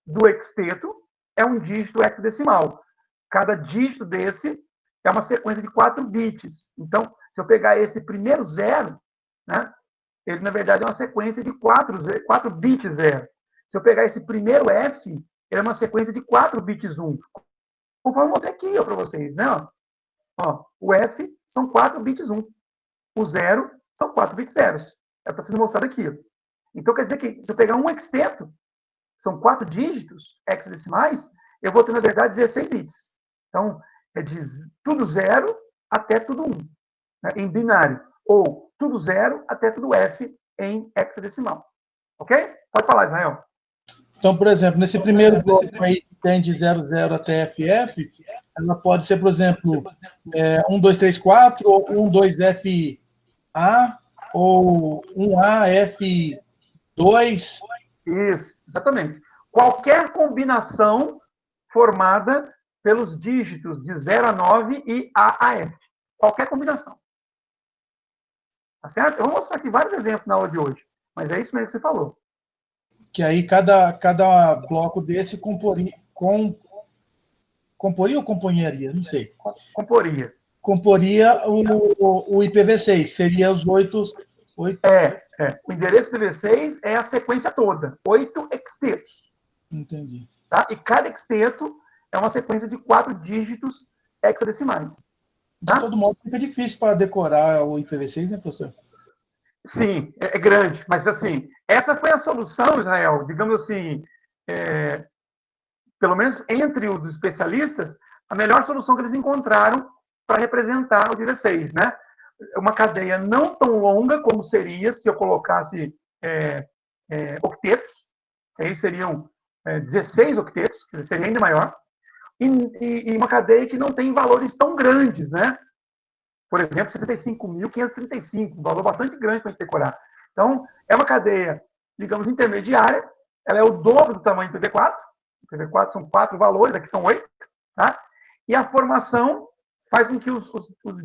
do hexteto é um dígito hexadecimal. Cada dígito desse é uma sequência de 4 bits. Então, se eu pegar esse primeiro zero, né, ele, na verdade, é uma sequência de 4 bits zero. Se eu pegar esse primeiro F, ele é uma sequência de 4 bits 1. Conforme eu mostrei aqui para vocês, né? Ó, o F são 4 bits 1. O 0 são 4 bits zeros. Está sendo mostrado aqui. Então, quer dizer que se eu pegar um hexteto, são 4 dígitos hexadecimais, eu vou ter, na verdade, 16 bits. Então, é de tudo 0 até tudo 1, né, em binário. Ou tudo 0 até tudo F em hexadecimal. Ok? Pode falar, Israel. Então, por exemplo, nesse primeiro bloco aí que tem de 00 até FF, ela pode ser, por exemplo, 1, 2, 3, 4, ou 1, 2, FA, ou 1A, F2. Isso, exatamente. Qualquer combinação formada pelos dígitos de 0 a 9 e A a F. Qualquer combinação. Tá certo? Eu vou mostrar aqui vários exemplos na aula de hoje, mas é isso mesmo que você falou. Que aí cada bloco desse comporia ou compunharia? Não sei. Comporia. Comporia o IPv6, seria os 8... O endereço IPv6 é a sequência toda, 8 hextetos. Entendi. Tá? E cada hexteto é uma sequência de 4 dígitos hexadecimais. Tá? De todo modo, fica difícil para decorar o IPv6, né, professor? Sim, é grande, mas assim, essa foi a solução, Israel, digamos assim, pelo menos entre os especialistas, a melhor solução que eles encontraram para representar o IPv6, né? Uma cadeia não tão longa como seria se eu colocasse octetos, que aí seriam 16 octetos, que seria ainda maior, e uma cadeia que não tem valores tão grandes, né? Por exemplo, 65.535, um valor bastante grande para a gente decorar. Então, é uma cadeia, digamos, intermediária, ela é o dobro do tamanho do IPv4. O IPv4 são 4 valores, aqui são 8, tá? E a formação faz com que os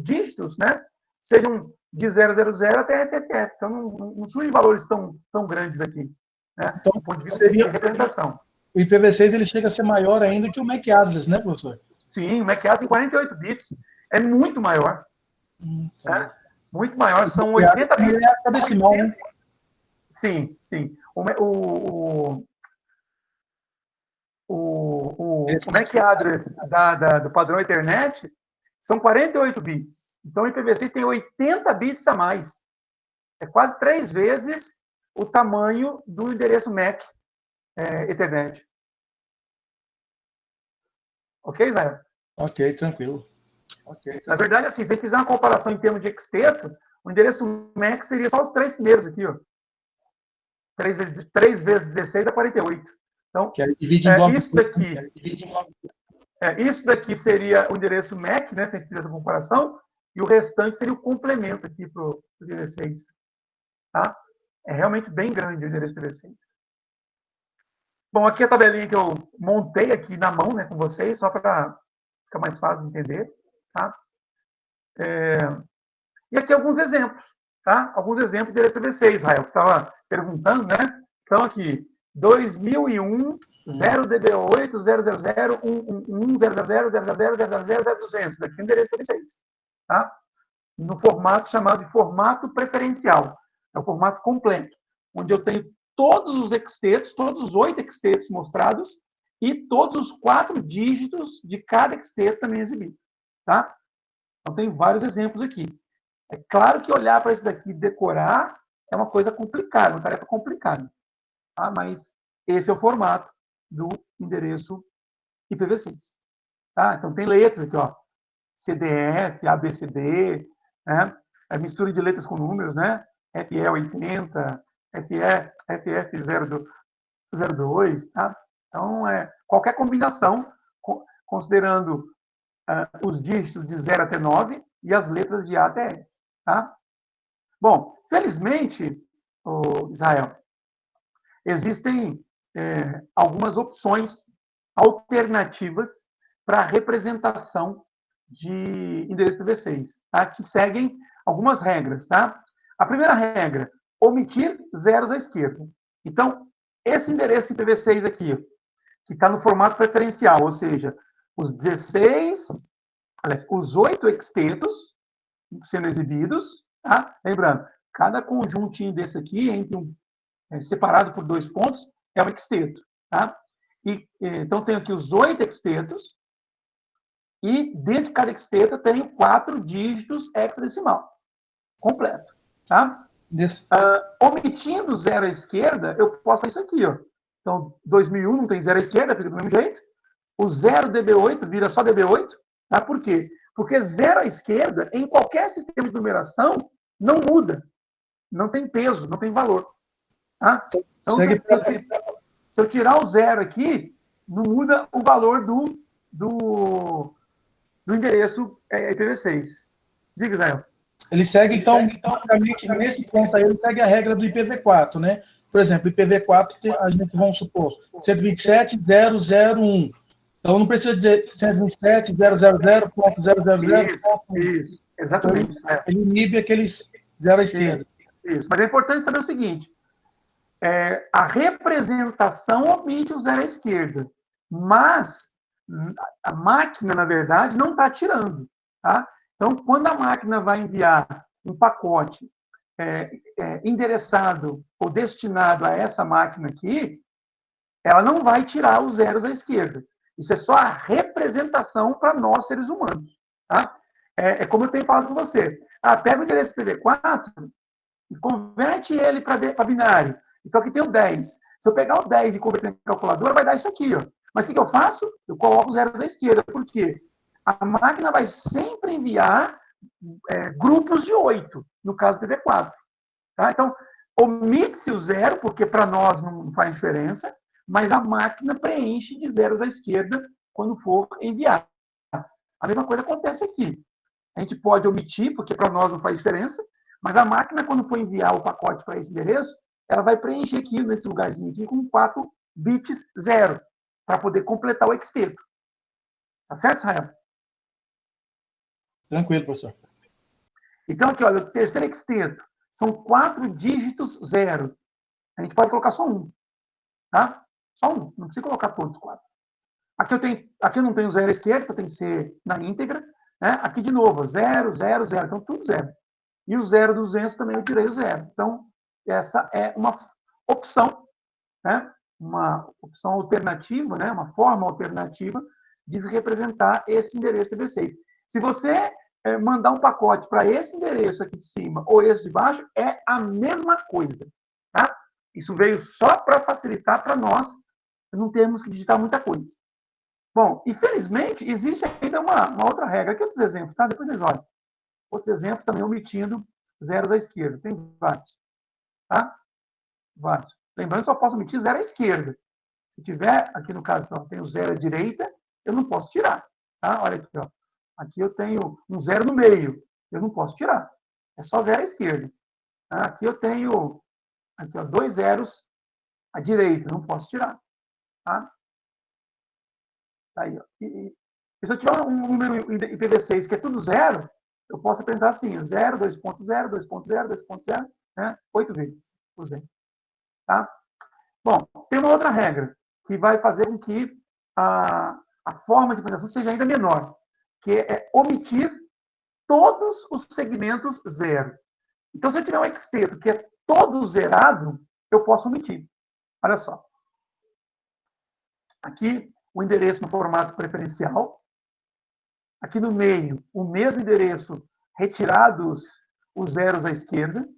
dígitos, né, sejam de 000 até FFF. Então, não surgem valores tão grandes aqui, né? Então, do ponto de vista seria... de representação. O IPv6 ele chega a ser maior ainda que o MAC address, né, professor? Sim, o MAC address tem 48 bits. É muito maior. Né? Muito maior. São 80 bits. É hexadecimal, né? Sim, sim. O MAC address do padrão Ethernet são 48 bits. Então, o IPv6 tem 80 bits a mais. É quase 3 vezes o tamanho do endereço MAC Ethernet. Ok, Israel? Ok, tranquilo. Na verdade, assim, se você fizer uma comparação em termos de hexteto, o endereço MAC seria só os 3 primeiros aqui, ó. 3 vezes 16 dá 48. Então, isso daqui seria o endereço MAC, né, se a gente fizer essa comparação, e o restante seria o complemento aqui para o IPv6. Tá? É realmente bem grande o endereço IPv6. Bom, aqui a tabelinha que eu montei aqui na mão, né, com vocês, só para ficar mais fácil de entender. Tá? E aqui alguns exemplos. Tá? Alguns exemplos de endereço IPv6, Israel, que estava perguntando, né? Então, aqui, 2001, 0DB8, 000, 111, 000, 000, 200. Daqui é o endereço IPv6. Tá? No formato chamado de formato preferencial. É o formato completo, onde eu tenho todos os hextetos, todos os 8 hextetos mostrados e todos os 4 dígitos de cada hexteto também exibido. Tá? Então, tem vários exemplos aqui. É claro que olhar para isso daqui e decorar é uma coisa complicada, uma tarefa complicada. Tá? Mas esse é o formato do endereço IPv6. Tá? Então, tem letras aqui, ó. CDF, ABCD, né? A mistura de letras com números, né? FE80, FF02, 02, tá? Então, qualquer combinação, considerando os dígitos de 0 até 9 e as letras de A até E, tá? Bom, felizmente, Israel, existem algumas opções alternativas para a representação de endereço IPv6, tá? Que seguem algumas regras, tá? A primeira regra, omitir zeros à esquerda. Então, esse endereço IPv6 aqui, que está no formato preferencial, ou seja, os 8 extetos sendo exibidos, tá? Lembrando, cada conjuntinho desse aqui, separado por 2 pontos, é um exteto, tá? Então, tenho aqui os 8 extetos, e dentro de cada exteto eu tenho 4 dígitos hexadecimal, completo, tá? Omitindo zero à esquerda, eu posso fazer isso aqui, ó. Então, 2001 não tem zero à esquerda, fica do mesmo jeito. O 0 DB8 vira só DB8, tá? Por quê? Porque zero à esquerda, em qualquer sistema de numeração, não muda. Não tem peso, não tem valor. Tá? Então, se eu tirar o zero aqui, não muda o valor do endereço IPv6. Diga, Israel. Ele segue, então, basicamente, nesse ponto aí, ele segue a regra do IPv4, né? Por exemplo, IPv4, a gente, vamos supor, 127.001. Então, não precisa dizer 127.000.000. Isso, exatamente. Então, ele inibe aqueles zero à esquerda. Isso, mas é importante saber o seguinte, a representação omite o zero à esquerda, mas a máquina, na verdade, não está tirando, tá? Então, quando a máquina vai enviar um pacote endereçado ou destinado a essa máquina aqui, ela não vai tirar os zeros à esquerda. Isso é só a representação para nós, seres humanos. Tá? É como eu tenho falado com você. Pega o endereço IPv4 e converte ele para binário. Então, aqui tem o 10. Se eu pegar o 10 e converter na calculadora, vai dar isso aqui. Ó. Mas o que eu faço? Eu coloco os zeros à esquerda. Por quê? A máquina vai sempre enviar grupos de 8, no caso do IPv4. Tá? Então, omite-se o zero, porque para nós não faz diferença, mas a máquina preenche de zeros à esquerda quando for enviar. A mesma coisa acontece aqui. A gente pode omitir, porque para nós não faz diferença, mas a máquina, quando for enviar o pacote para esse endereço, ela vai preencher aqui, nesse lugarzinho aqui, com 4 bits 0, para poder completar o exteto. Tá certo, Israel? Tranquilo, professor. Então, aqui, olha, o terceiro exteto são 4 dígitos 0. A gente pode colocar só um. Tá? Só um. Não precisa colocar todos os 4. Aqui eu não tenho zero à esquerda, então tem que ser na íntegra. Né? Aqui, de novo, 0, 0, 0. Então, tudo 0. E o 0, 200 também eu tirei o 0. Então, essa é uma opção, né? Uma opção alternativa, né? Uma forma alternativa de representar esse endereço IPv6. Se você mandar um pacote para esse endereço aqui de cima ou esse de baixo, é a mesma coisa. Tá? Isso veio só para facilitar para nós não termos que digitar muita coisa. Bom, infelizmente, existe ainda uma outra regra. Aqui outros exemplos, tá? Depois vocês olham. Outros exemplos também omitindo zeros à esquerda. Tem vários. Tá? Vários. Lembrando que só posso omitir zero à esquerda. Se tiver, aqui no caso, eu tenho zero à direita, eu não posso tirar. Tá? Olha aqui, ó. Aqui eu tenho um zero no meio. Eu não posso tirar. É só zero à esquerda. Tá? Aqui eu tenho 2 zeros à direita. Eu não posso tirar. Tá? Aí, ó. E se eu tiver um número IPv6 que é tudo zero, eu posso apresentar assim, 0, 2.0, 2.0, 2.0, né? 8 vezes o 0. Tá? Bom, tem uma outra regra que vai fazer com que a forma de apresentação seja ainda menor, que é omitir todos os segmentos zero. Então, se eu tiver um exteto que é todo zerado, eu posso omitir. Olha só. Aqui, o endereço no formato preferencial. Aqui no meio, o mesmo endereço, retirados os zeros à esquerda.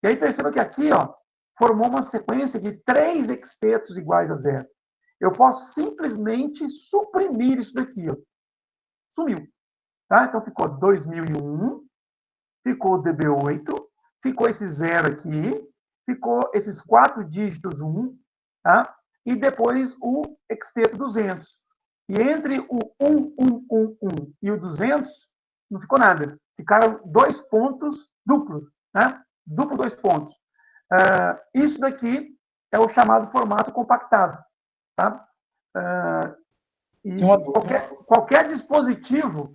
E aí, perceba que aqui, ó, formou uma sequência de 3 extetos iguais a 0. Eu posso simplesmente suprimir isso daqui. Ó. Sumiu. Tá? Então, ficou 2001, ficou DB8, ficou esse 0 aqui, ficou esses 4 dígitos 1, tá? e depois o hexteto 200. E entre o 1111 e o 200, não ficou nada. Ficaram 2 pontos duplos, né? Duplo 2 pontos. Isso daqui é o chamado formato compactado. Tá? E qualquer dispositivo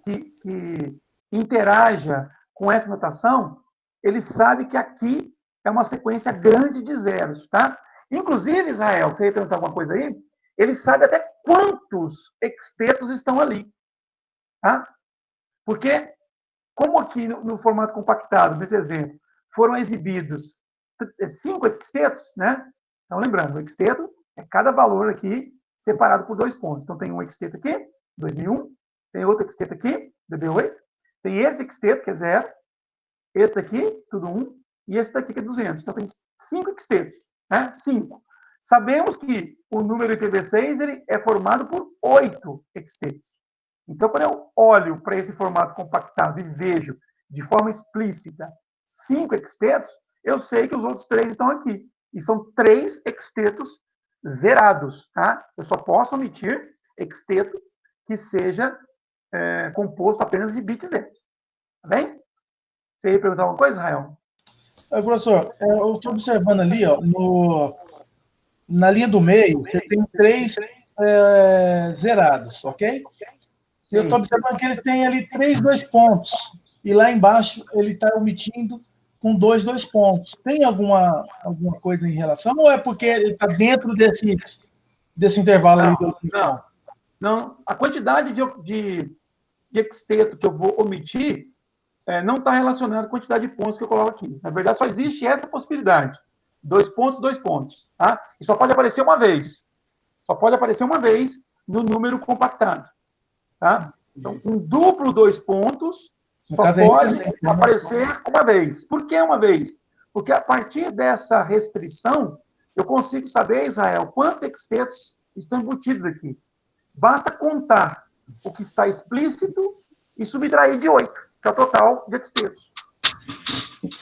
que interaja com essa notação, ele sabe que aqui é uma sequência grande de zeros. Tá? Inclusive, Israel, você ia perguntar alguma coisa aí? Ele sabe até quantos hextetos estão ali. Tá? Porque, como aqui no formato compactado, nesse exemplo, foram exibidos 5 hextetos, né? Então, lembrando, o hexteto é cada valor aqui separado por 2 pontos. Então, tem um hexteto aqui, 2001, tem outro hexteto aqui, DB8, tem esse hexteto, que é 0, esse daqui, tudo 1, e esse daqui, que é 200. Então, tem 5 hextetos, né? 5. Sabemos que o número IPv6 ele é formado por 8 hextetos. Então, quando eu olho para esse formato compactado e vejo de forma explícita 5 hextetos, eu sei que os outros 3 estão aqui. E são 3 hextetos zerados. Tá? Eu só posso omitir hexteto que seja composto apenas de bits zeros. Tá bem? Você ia perguntar alguma coisa, Israel? Professor, eu estou observando ali, ó, na linha do meio, você tem 3 zerados, ok? Sim. Eu estou observando que ele tem ali 3 2 pontos. E lá embaixo ele está omitindo com 2 2 pontos. Tem alguma coisa em relação? Ou é porque ele está dentro desse intervalo ali? Não. A quantidade de hexteto que eu vou omitir não está relacionado com a quantidade de pontos que eu coloco aqui. Na verdade, só existe essa possibilidade. 2 pontos, 2 pontos. Tá? E só pode aparecer uma vez. Só pode aparecer uma vez no número compactado. Tá? Então, um duplo 2 pontos só pode aparecer uma vez. Por que uma vez? Porque a partir dessa restrição, eu consigo saber, Israel, quantos hextetos estão embutidos aqui. Basta contar o que está explícito e subtrair de 8, que é o total de hextetos.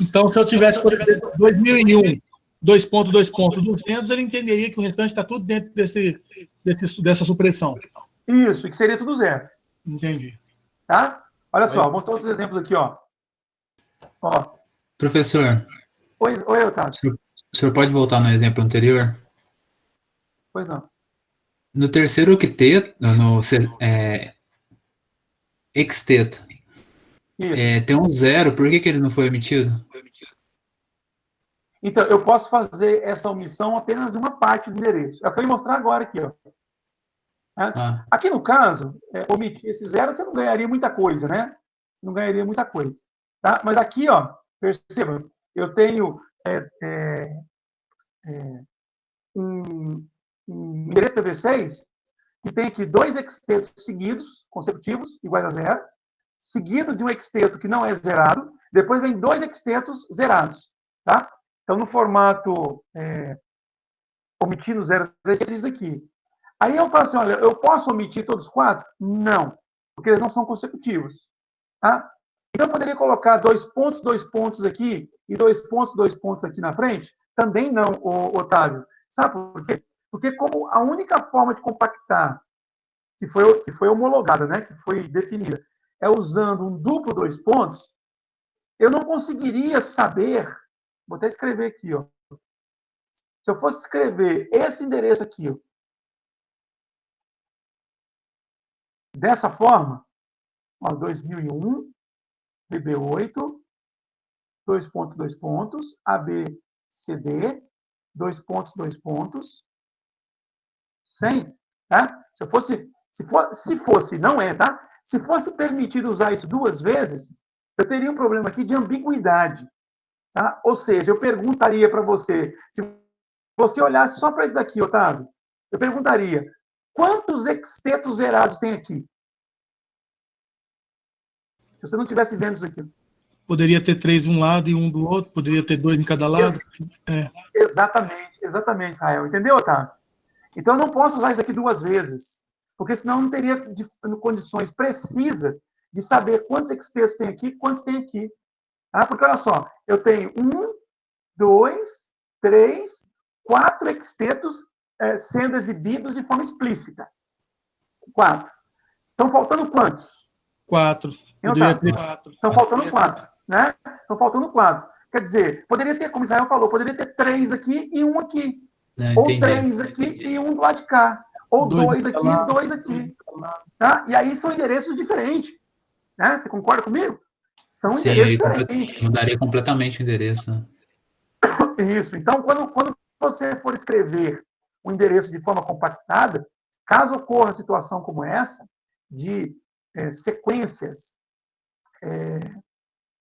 Então, se eu tivesse, por exemplo, 2001, 2 pontos, 200, ele entenderia que o restante está tudo dentro dessa supressão. Isso, e que seria tudo zero. Entendi. Tá? Olha só, vou mostrar outros exemplos aqui, ó. Professor. Oi, Otávio. O senhor pode voltar no exemplo anterior? Pois não. No terceiro octeto, hexteto, tem um 0, por que ele não foi omitido? Então, eu posso fazer essa omissão apenas de uma parte do endereço. É o que eu ia mostrar agora aqui, ó. Aqui no caso, omitir esse 0, você não ganharia muita coisa, né? Não ganharia muita coisa. Tá? Mas aqui, ó, perceba, eu tenho um endereço IPv6 que tem aqui 2 hextetos seguidos, consecutivos, iguais a 0, seguido de um hexteto que não é zerado, depois vem 2 hextetos zerados. Tá? Então, no formato omitindo zeros, isso aqui. Aí eu falo assim, olha, eu posso omitir todos os 4? Não, porque eles não são consecutivos. Tá? Então, eu poderia colocar 2 pontos aqui e 2 pontos aqui na frente? Também não, Otávio. Sabe por quê? Porque como a única forma de compactar que foi homologada, né, que foi definida, é usando um duplo 2 pontos, eu não conseguiria saber, vou até escrever aqui, ó. Se eu fosse escrever esse endereço aqui, ó, dessa forma, ó, 2001, DB8, 2 pontos, ABCD, 2 pontos, 100, tá? Se fosse, não é, tá? Se fosse permitido usar isso 2 vezes, eu teria um problema aqui de ambiguidade, tá? Ou seja, eu perguntaria para você, se você olhasse só para isso daqui, Otávio, eu perguntaria, quantos hextetos zerados tem aqui? Se você não estivesse vendo isso aqui. Poderia ter 3 de um lado e 1 do outro, poderia ter 2 em cada lado. Exatamente, Israel. Entendeu, Otávio? Então, eu não posso usar isso aqui 2 vezes, porque senão eu não teria condições precisas de saber quantos hextetos tem aqui e quantos tem aqui. Tá? Porque, olha só, eu tenho 1, 2, 3, 4 extetos sendo exibidos de forma explícita. 4. Estão faltando quantos? 4. Poderia ter 4. Estão faltando 4, né? Estão faltando 4. Quer dizer, poderia ter, como Israel falou, poderia ter 3 aqui e 1 aqui. Ou 3 aqui e 1 do lado de cá. Ou 2 aqui e 2 aqui. Tá? E aí são endereços diferentes. Né? Você concorda comigo? São endereços diferentes. Mudaria completamente o endereço. Né? Isso. Então, quando você for escrever o endereço de forma compactada, caso ocorra situação como essa, de sequências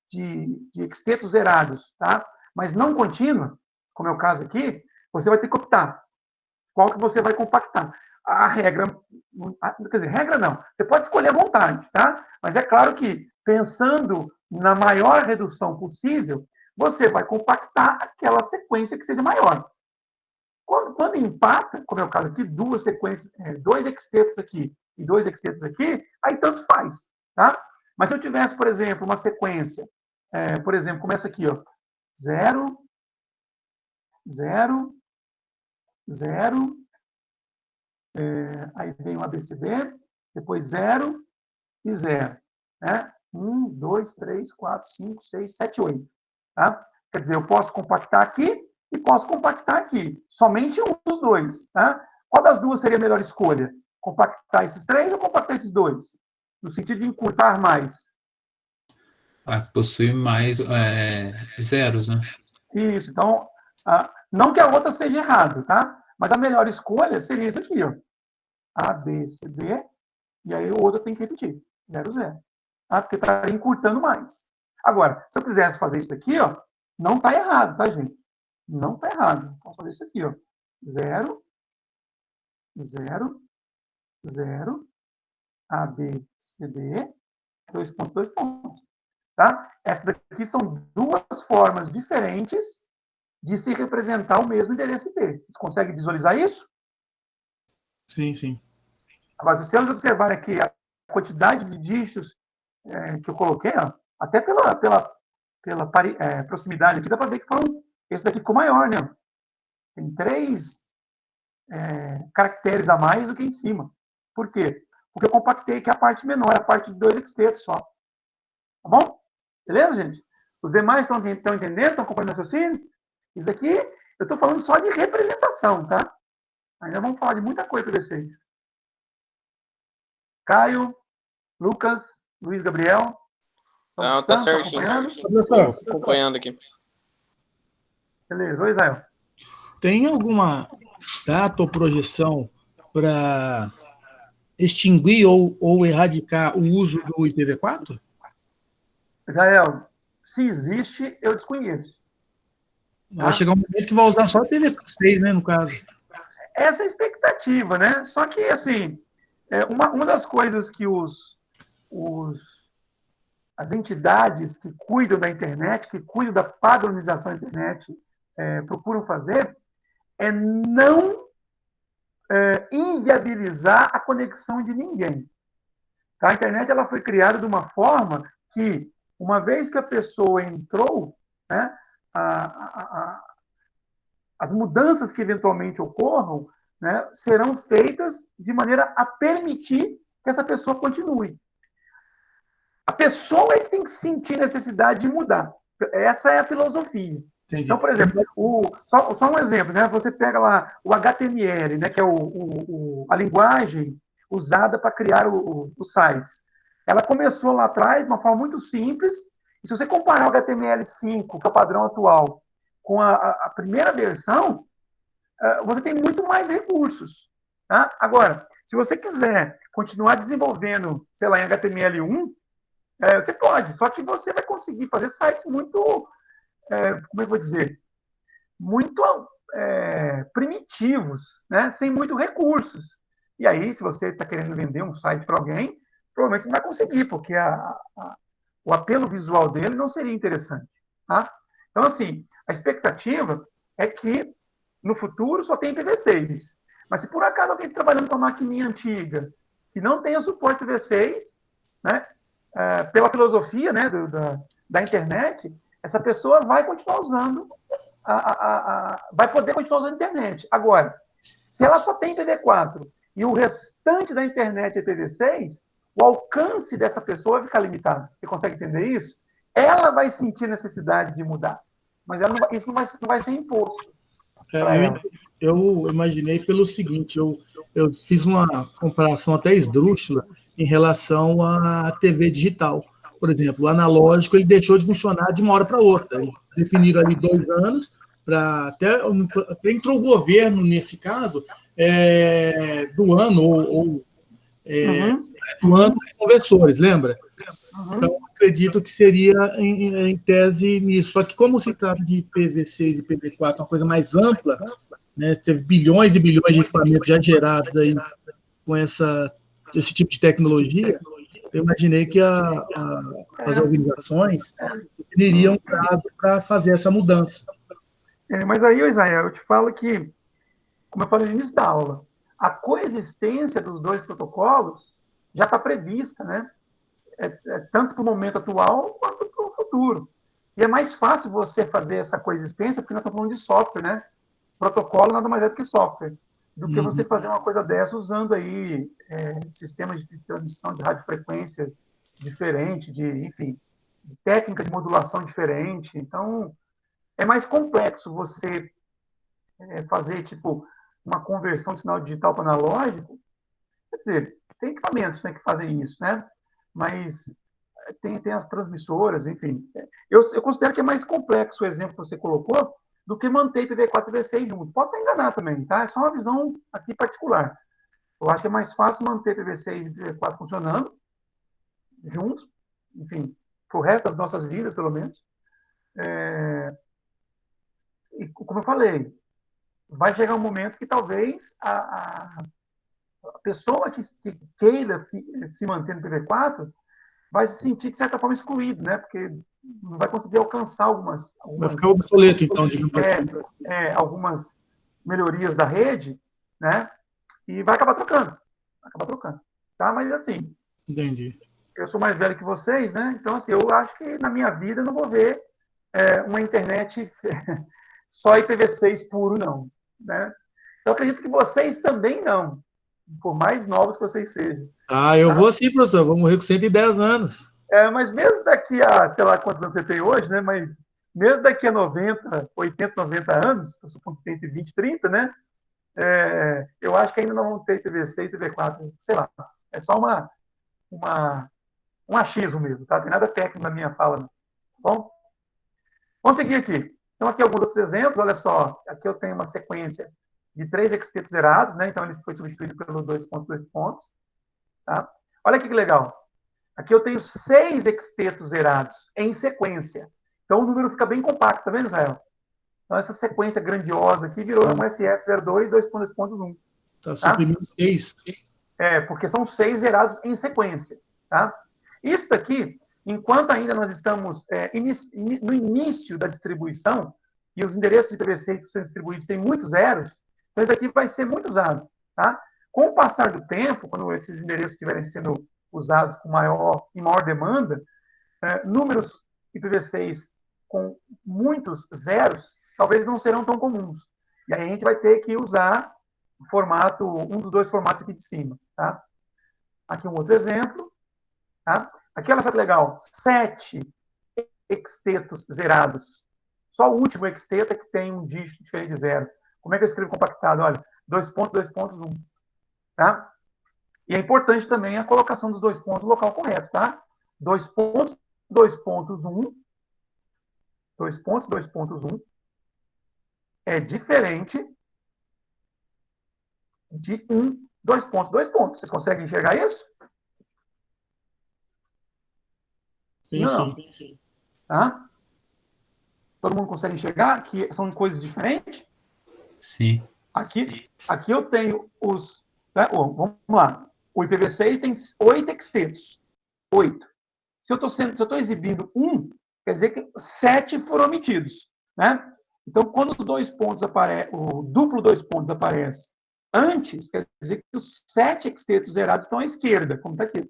de extetos zerados, tá? Mas não contínua, como é o caso aqui, você vai ter que optar. Qual que você vai compactar? A regra, quer dizer, regra não. Você pode escolher à vontade, tá? Mas é claro que, pensando na maior redução possível, você vai compactar aquela sequência que seja maior. Quando empata, como é o caso aqui, 2 sequências, 2 extetos aqui e 2 extetos aqui, aí tanto faz, tá? Mas se eu tivesse, por exemplo, uma sequência, por exemplo, começa aqui, ó, 0, 0, 0, aí vem o ABCD, depois 0 e 0, né? 1, 2, 3, 4, 5, 6, 7, 8, tá? Quer dizer, eu posso compactar aqui e posso compactar aqui. Somente um dos dois, tá? Qual das duas seria a melhor escolha? Compactar esses 3 ou compactar esses 2? No sentido de encurtar mais. Possui mais zeros, né? Isso. Então, não que a outra seja errada, tá? Mas a melhor escolha seria isso aqui, ó. A, B, C, D, e aí o outro tem que repetir. 0, 0. Tá? Porque estaria encurtando mais. Agora, se eu quisesse fazer isso daqui, ó, não está errado, tá, gente? Não está errado. Posso fazer isso aqui, ó. 0, 0, 0, A, B, C, D, 2 pontos, 2 pontos. Tá? Essas daqui são 2 formas diferentes de se representar o mesmo endereço IP. Vocês conseguem visualizar isso? Sim, sim. Agora, se vocês observarem aqui a quantidade de dígitos que eu coloquei, ó, até pela proximidade aqui, dá para ver que esse daqui ficou maior, né? Tem 3 caracteres a mais do que em cima. Por quê? Porque eu compactei aqui a parte menor, a parte de 2 extetos só. Tá bom? Beleza, gente? Os demais estão entendendo? Estão acompanhando o raciocínio? Isso aqui, eu estou falando só de representação, tá? Ainda vamos falar de muita coisa para vocês. Caio, Lucas, Luiz Gabriel. Não, tá certinho. Acompanhando? Acompanhando aqui. Beleza. Oi, Israel. Tem alguma data ou projeção para extinguir ou erradicar o uso do IPv4? Israel, se existe, eu desconheço. Vai chegar um momento que vai usar só o IPv6, né, no caso. Essa é a expectativa, né? Só que, assim, uma das coisas que as entidades que cuidam da internet, que cuidam da padronização da internet, procuram fazer, é não inviabilizar a conexão de ninguém. A internet ela foi criada de uma forma que, uma vez que a pessoa entrou, né, as mudanças que eventualmente ocorram, né, serão feitas de maneira a permitir que essa pessoa continue. A pessoa é que tem que sentir necessidade de mudar. Essa é a filosofia. Entendi. Então, por exemplo, só um exemplo, né? Você pega lá o HTML, né, que é a linguagem usada para criar os sites. Ela começou lá atrás de uma forma muito simples, e se você comparar o HTML5, que é o padrão atual, com a primeira versão, você tem muito mais recursos. Tá? Agora, se você quiser continuar desenvolvendo, sei lá, em HTML1, você pode, só que você vai conseguir fazer sites muito, como é que eu vou dizer, muito primitivos, né? Sem muitos recursos. E aí, se você está querendo vender um site para alguém, provavelmente você não vai conseguir, porque o apelo visual dele não seria interessante. Tá? Então, assim, a expectativa é que no futuro só tem IPv6. Mas se por acaso alguém está trabalhando com uma maquininha antiga que não tenha suporte IPv6, né, pela filosofia, né, da internet, essa pessoa vai continuar usando vai poder continuar usando a internet. Agora, se ela só tem IPv4 e o restante da internet é IPv6, o alcance dessa pessoa vai ficar limitado. Você consegue entender isso? Ela vai sentir necessidade de mudar, mas isso não vai ser imposto. Eu imaginei pelo seguinte, eu fiz uma comparação até esdrúxula em relação à TV digital. Por exemplo, o analógico ele deixou de funcionar de uma hora para outra. Eles definiram ali 2 anos, até entrou o governo, nesse caso, do ano, do ano de conversores, lembra? Então, acredito que seria em tese nisso. Só que como se trata de IPv6 e IPv4, uma coisa mais ampla, né, teve bilhões e bilhões de equipamentos já gerados aí com esse tipo de tecnologia, eu imaginei que as organizações teriam um prazo para fazer essa mudança. Mas aí, Israel, eu te falo que, como eu falei no início da aula, a coexistência dos dois protocolos já está prevista, né? Tanto para o momento atual quanto para o futuro. E é mais fácil você fazer essa coexistência, porque nós estamos falando de software, né? Protocolo nada mais é do que software, do que você fazer uma coisa dessa usando aí sistemas de transmissão de radiofrequência diferente, enfim, de técnicas de modulação diferente. Então, é mais complexo você fazer, tipo, uma conversão de sinal digital para analógico. Quer dizer, tem equipamentos, né, que fazem isso, né? Mas tem as transmissoras, enfim. Eu considero que é mais complexo o exemplo que você colocou do que manter IPv4 e IPv6 junto. Posso estar enganado também, tá? É só uma visão aqui particular. Eu acho que é mais fácil manter IPv6 e IPv4 funcionando juntos, enfim, pro resto das nossas vidas, pelo menos. E, como eu falei, vai chegar um momento que talvez a pessoa que queira se manter no IPv4 vai se sentir, de certa forma, excluído, né? Porque não vai conseguir alcançar algumas vai ficar obsoleto, então, digamos assim. Algumas melhorias da rede, né? E vai acabar trocando. Tá? Mas, assim, entendi. Eu sou mais velho que vocês, né? Então, assim, eu acho que na minha vida eu não vou ver uma internet só IPv6 puro, não. Né? Eu acredito que vocês também não, por mais novos que vocês sejam. Eu vou sim, professor, vou morrer com 110 anos. Mas mesmo daqui a, sei lá quantos anos você tem hoje, né? Mas mesmo daqui a 90, 80, 90 anos, eu suponho que tem entre 20 e 30, né? Eu acho que ainda não vão ter IPv6 e IPv4, sei lá. É só um achismo mesmo, tá? Tem nada técnico na minha fala, não. Tá bom? Vamos seguir aqui. Então, aqui alguns outros exemplos. Olha só, aqui eu tenho uma sequência de 3 extetos zerados, né? Então, ele foi substituído pelo 2.2 pontos. Tá? Olha aqui que legal. Aqui eu tenho 6 extetos zerados em sequência. Então, o número fica bem compacto, tá vendo, Israel? Então, essa sequência grandiosa aqui virou um FF02 2.2.1. Está suprimindo 6. Porque são 6 zerados em sequência. Tá? Isso daqui, enquanto ainda nós estamos no início da distribuição, e os endereços de IPv6 que são distribuídos têm muitos zeros, então isso aqui vai ser muito usado. Tá? Com o passar do tempo, quando esses endereços estiverem sendo usados com maior demanda, números IPv6 com muitos zeros talvez não serão tão comuns. E aí a gente vai ter que usar o formato, um dos dois formatos aqui de cima. Tá? Aqui um outro exemplo. Tá? Aqui, olha só que legal, 7 extetos zerados. Só o último exteto é que tem um dígito diferente de zero. Como é que eu escrevo compactado? Olha, 2.2.1. Tá? E é importante também a colocação dos 2 pontos no local correto, tá? 2.2.1, 2.2.1 é diferente de 2.2 pontos. Vocês conseguem enxergar isso? Sim, sim. Tá? Todo mundo consegue enxergar que são coisas diferentes? Sim. Aqui eu tenho os... Né? Vamos lá. O IPv6 tem 8 extetos. 8. Se eu estou exibindo 1, quer dizer que 7 foram omitidos. Né? Então, quando os 2 pontos aparecem, o duplo 2 pontos aparece antes, quer dizer que os 7 extetos zerados estão à esquerda, como está aqui.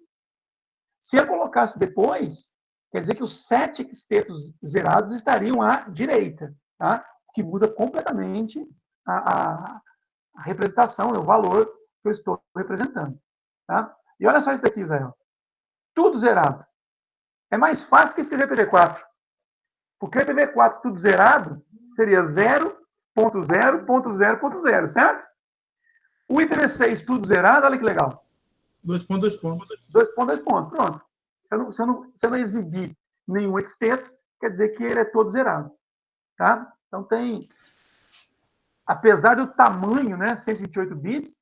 Se eu colocasse depois, quer dizer que os 7 extetos zerados estariam à direita. Tá? que muda completamente a representação, o valor que eu estou representando. Tá? E olha só isso daqui, Israel. Tudo zerado. É mais fácil que escrever IPv4. Porque IPv4 tudo zerado seria 0.0.0.0, certo? O IPv6 tudo zerado, olha que legal. 2 pontos. 2 pontos. Pronto. Se eu não exibir nenhum exteto, quer dizer que ele é todo zerado. Tá? Então apesar do tamanho, né, 128 bits,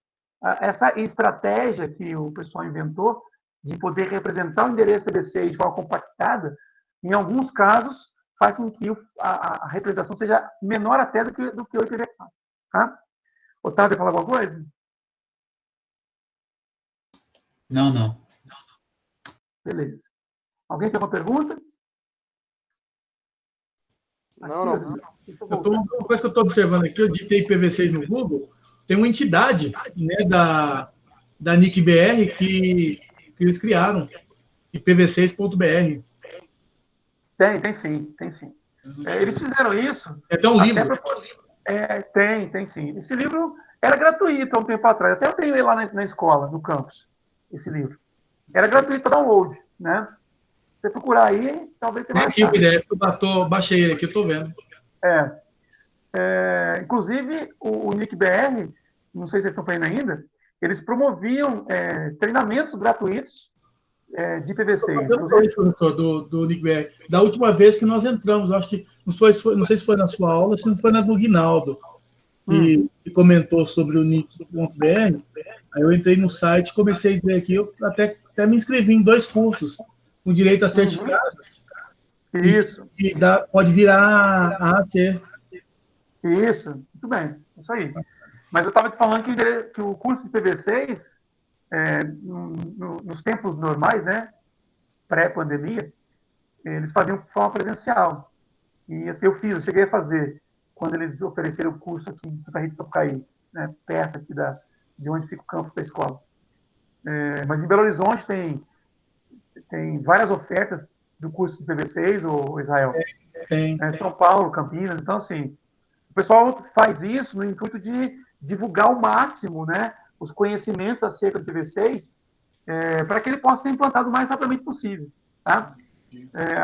essa estratégia que o pessoal inventou de poder representar o endereço IPv6 de forma compactada, em alguns casos, faz com que a representação seja menor até do que o IPv4. Tá? Otávio, falar alguma coisa? Não. Beleza. Alguém tem uma pergunta? Não. Uma coisa que eu estou observando aqui, eu digitei IPv6 no Google, tem uma entidade, né, da NIC-BR que eles criaram, IPv6.br. Tem sim. Eles fizeram isso. Tem um livro. Tem sim. Esse livro era gratuito há um tempo atrás. Até eu tenho ele lá na escola, no campus, esse livro. Era gratuito para download, né? Se você procurar aí, talvez você vai Aqui o achar. PDF, eu baixei ele aqui, eu estou vendo. Inclusive, o NIC-BR, não sei se vocês estão vendo ainda, eles promoviam treinamentos gratuitos de IPv6. Eu sei, professor, do NIC-BR. Da última vez que nós entramos, acho que, não sei se foi na sua aula, se não foi na do Guinaldo, que comentou sobre o NIC.br. Aí eu entrei no site, comecei a ver aqui, eu até me inscrevi em 2 cursos, com direito a certificado. Isso. E pode virar a AC. Isso, muito bem, isso aí. Mas eu estava te falando que o curso de IPv6, nos tempos normais, né, pré-pandemia, eles faziam de forma presencial. E assim, eu cheguei a fazer, quando eles ofereceram o curso aqui de Santa Rita de Sapucaí, né, perto aqui de onde fica o campus da escola. Mas em Belo Horizonte tem várias ofertas do curso de IPv6, ou Israel. Tem. São Paulo, Campinas, então assim, o pessoal faz isso no intuito de divulgar ao máximo, né, os conhecimentos acerca do IPv6 para que ele possa ser implantado o mais rapidamente possível. Tá?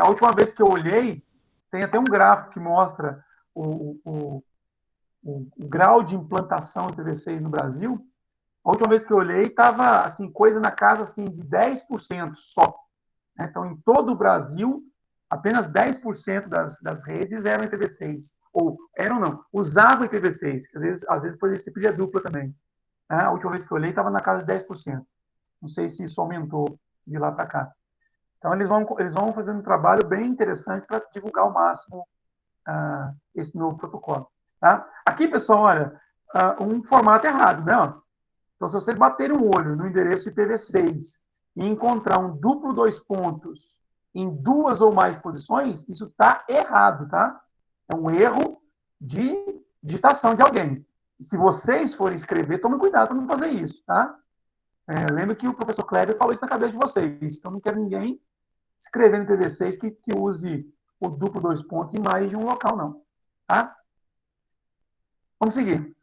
A última vez que eu olhei, tem até um gráfico que mostra o grau de implantação do IPv6 no Brasil. A última vez que eu olhei, estava assim, coisa na casa assim, de 10% só. Então, em todo o Brasil, apenas 10% das redes eram IPv6. Ou eram não, usavam IPv6, que às vezes pode ser pilha dupla também. A última vez que eu olhei, estava na casa de 10%. Não sei se isso aumentou de lá para cá. Então, eles vão fazendo um trabalho bem interessante para divulgar ao máximo esse novo protocolo. Tá? Aqui, pessoal, olha, um formato errado, né? Então, se vocês baterem um olho no endereço IPv6 e encontrar um duplo 2 pontos em 2 ou mais posições, isso está errado, tá? É um erro de digitação de alguém. E se vocês forem escrever, tomem cuidado para não fazer isso, tá? Lembra que o professor Kleber falou isso na cabeça de vocês. Então, não quero ninguém escrevendo IPv6 que use o duplo 2 pontos em mais de um local, não. Tá? Vamos seguir.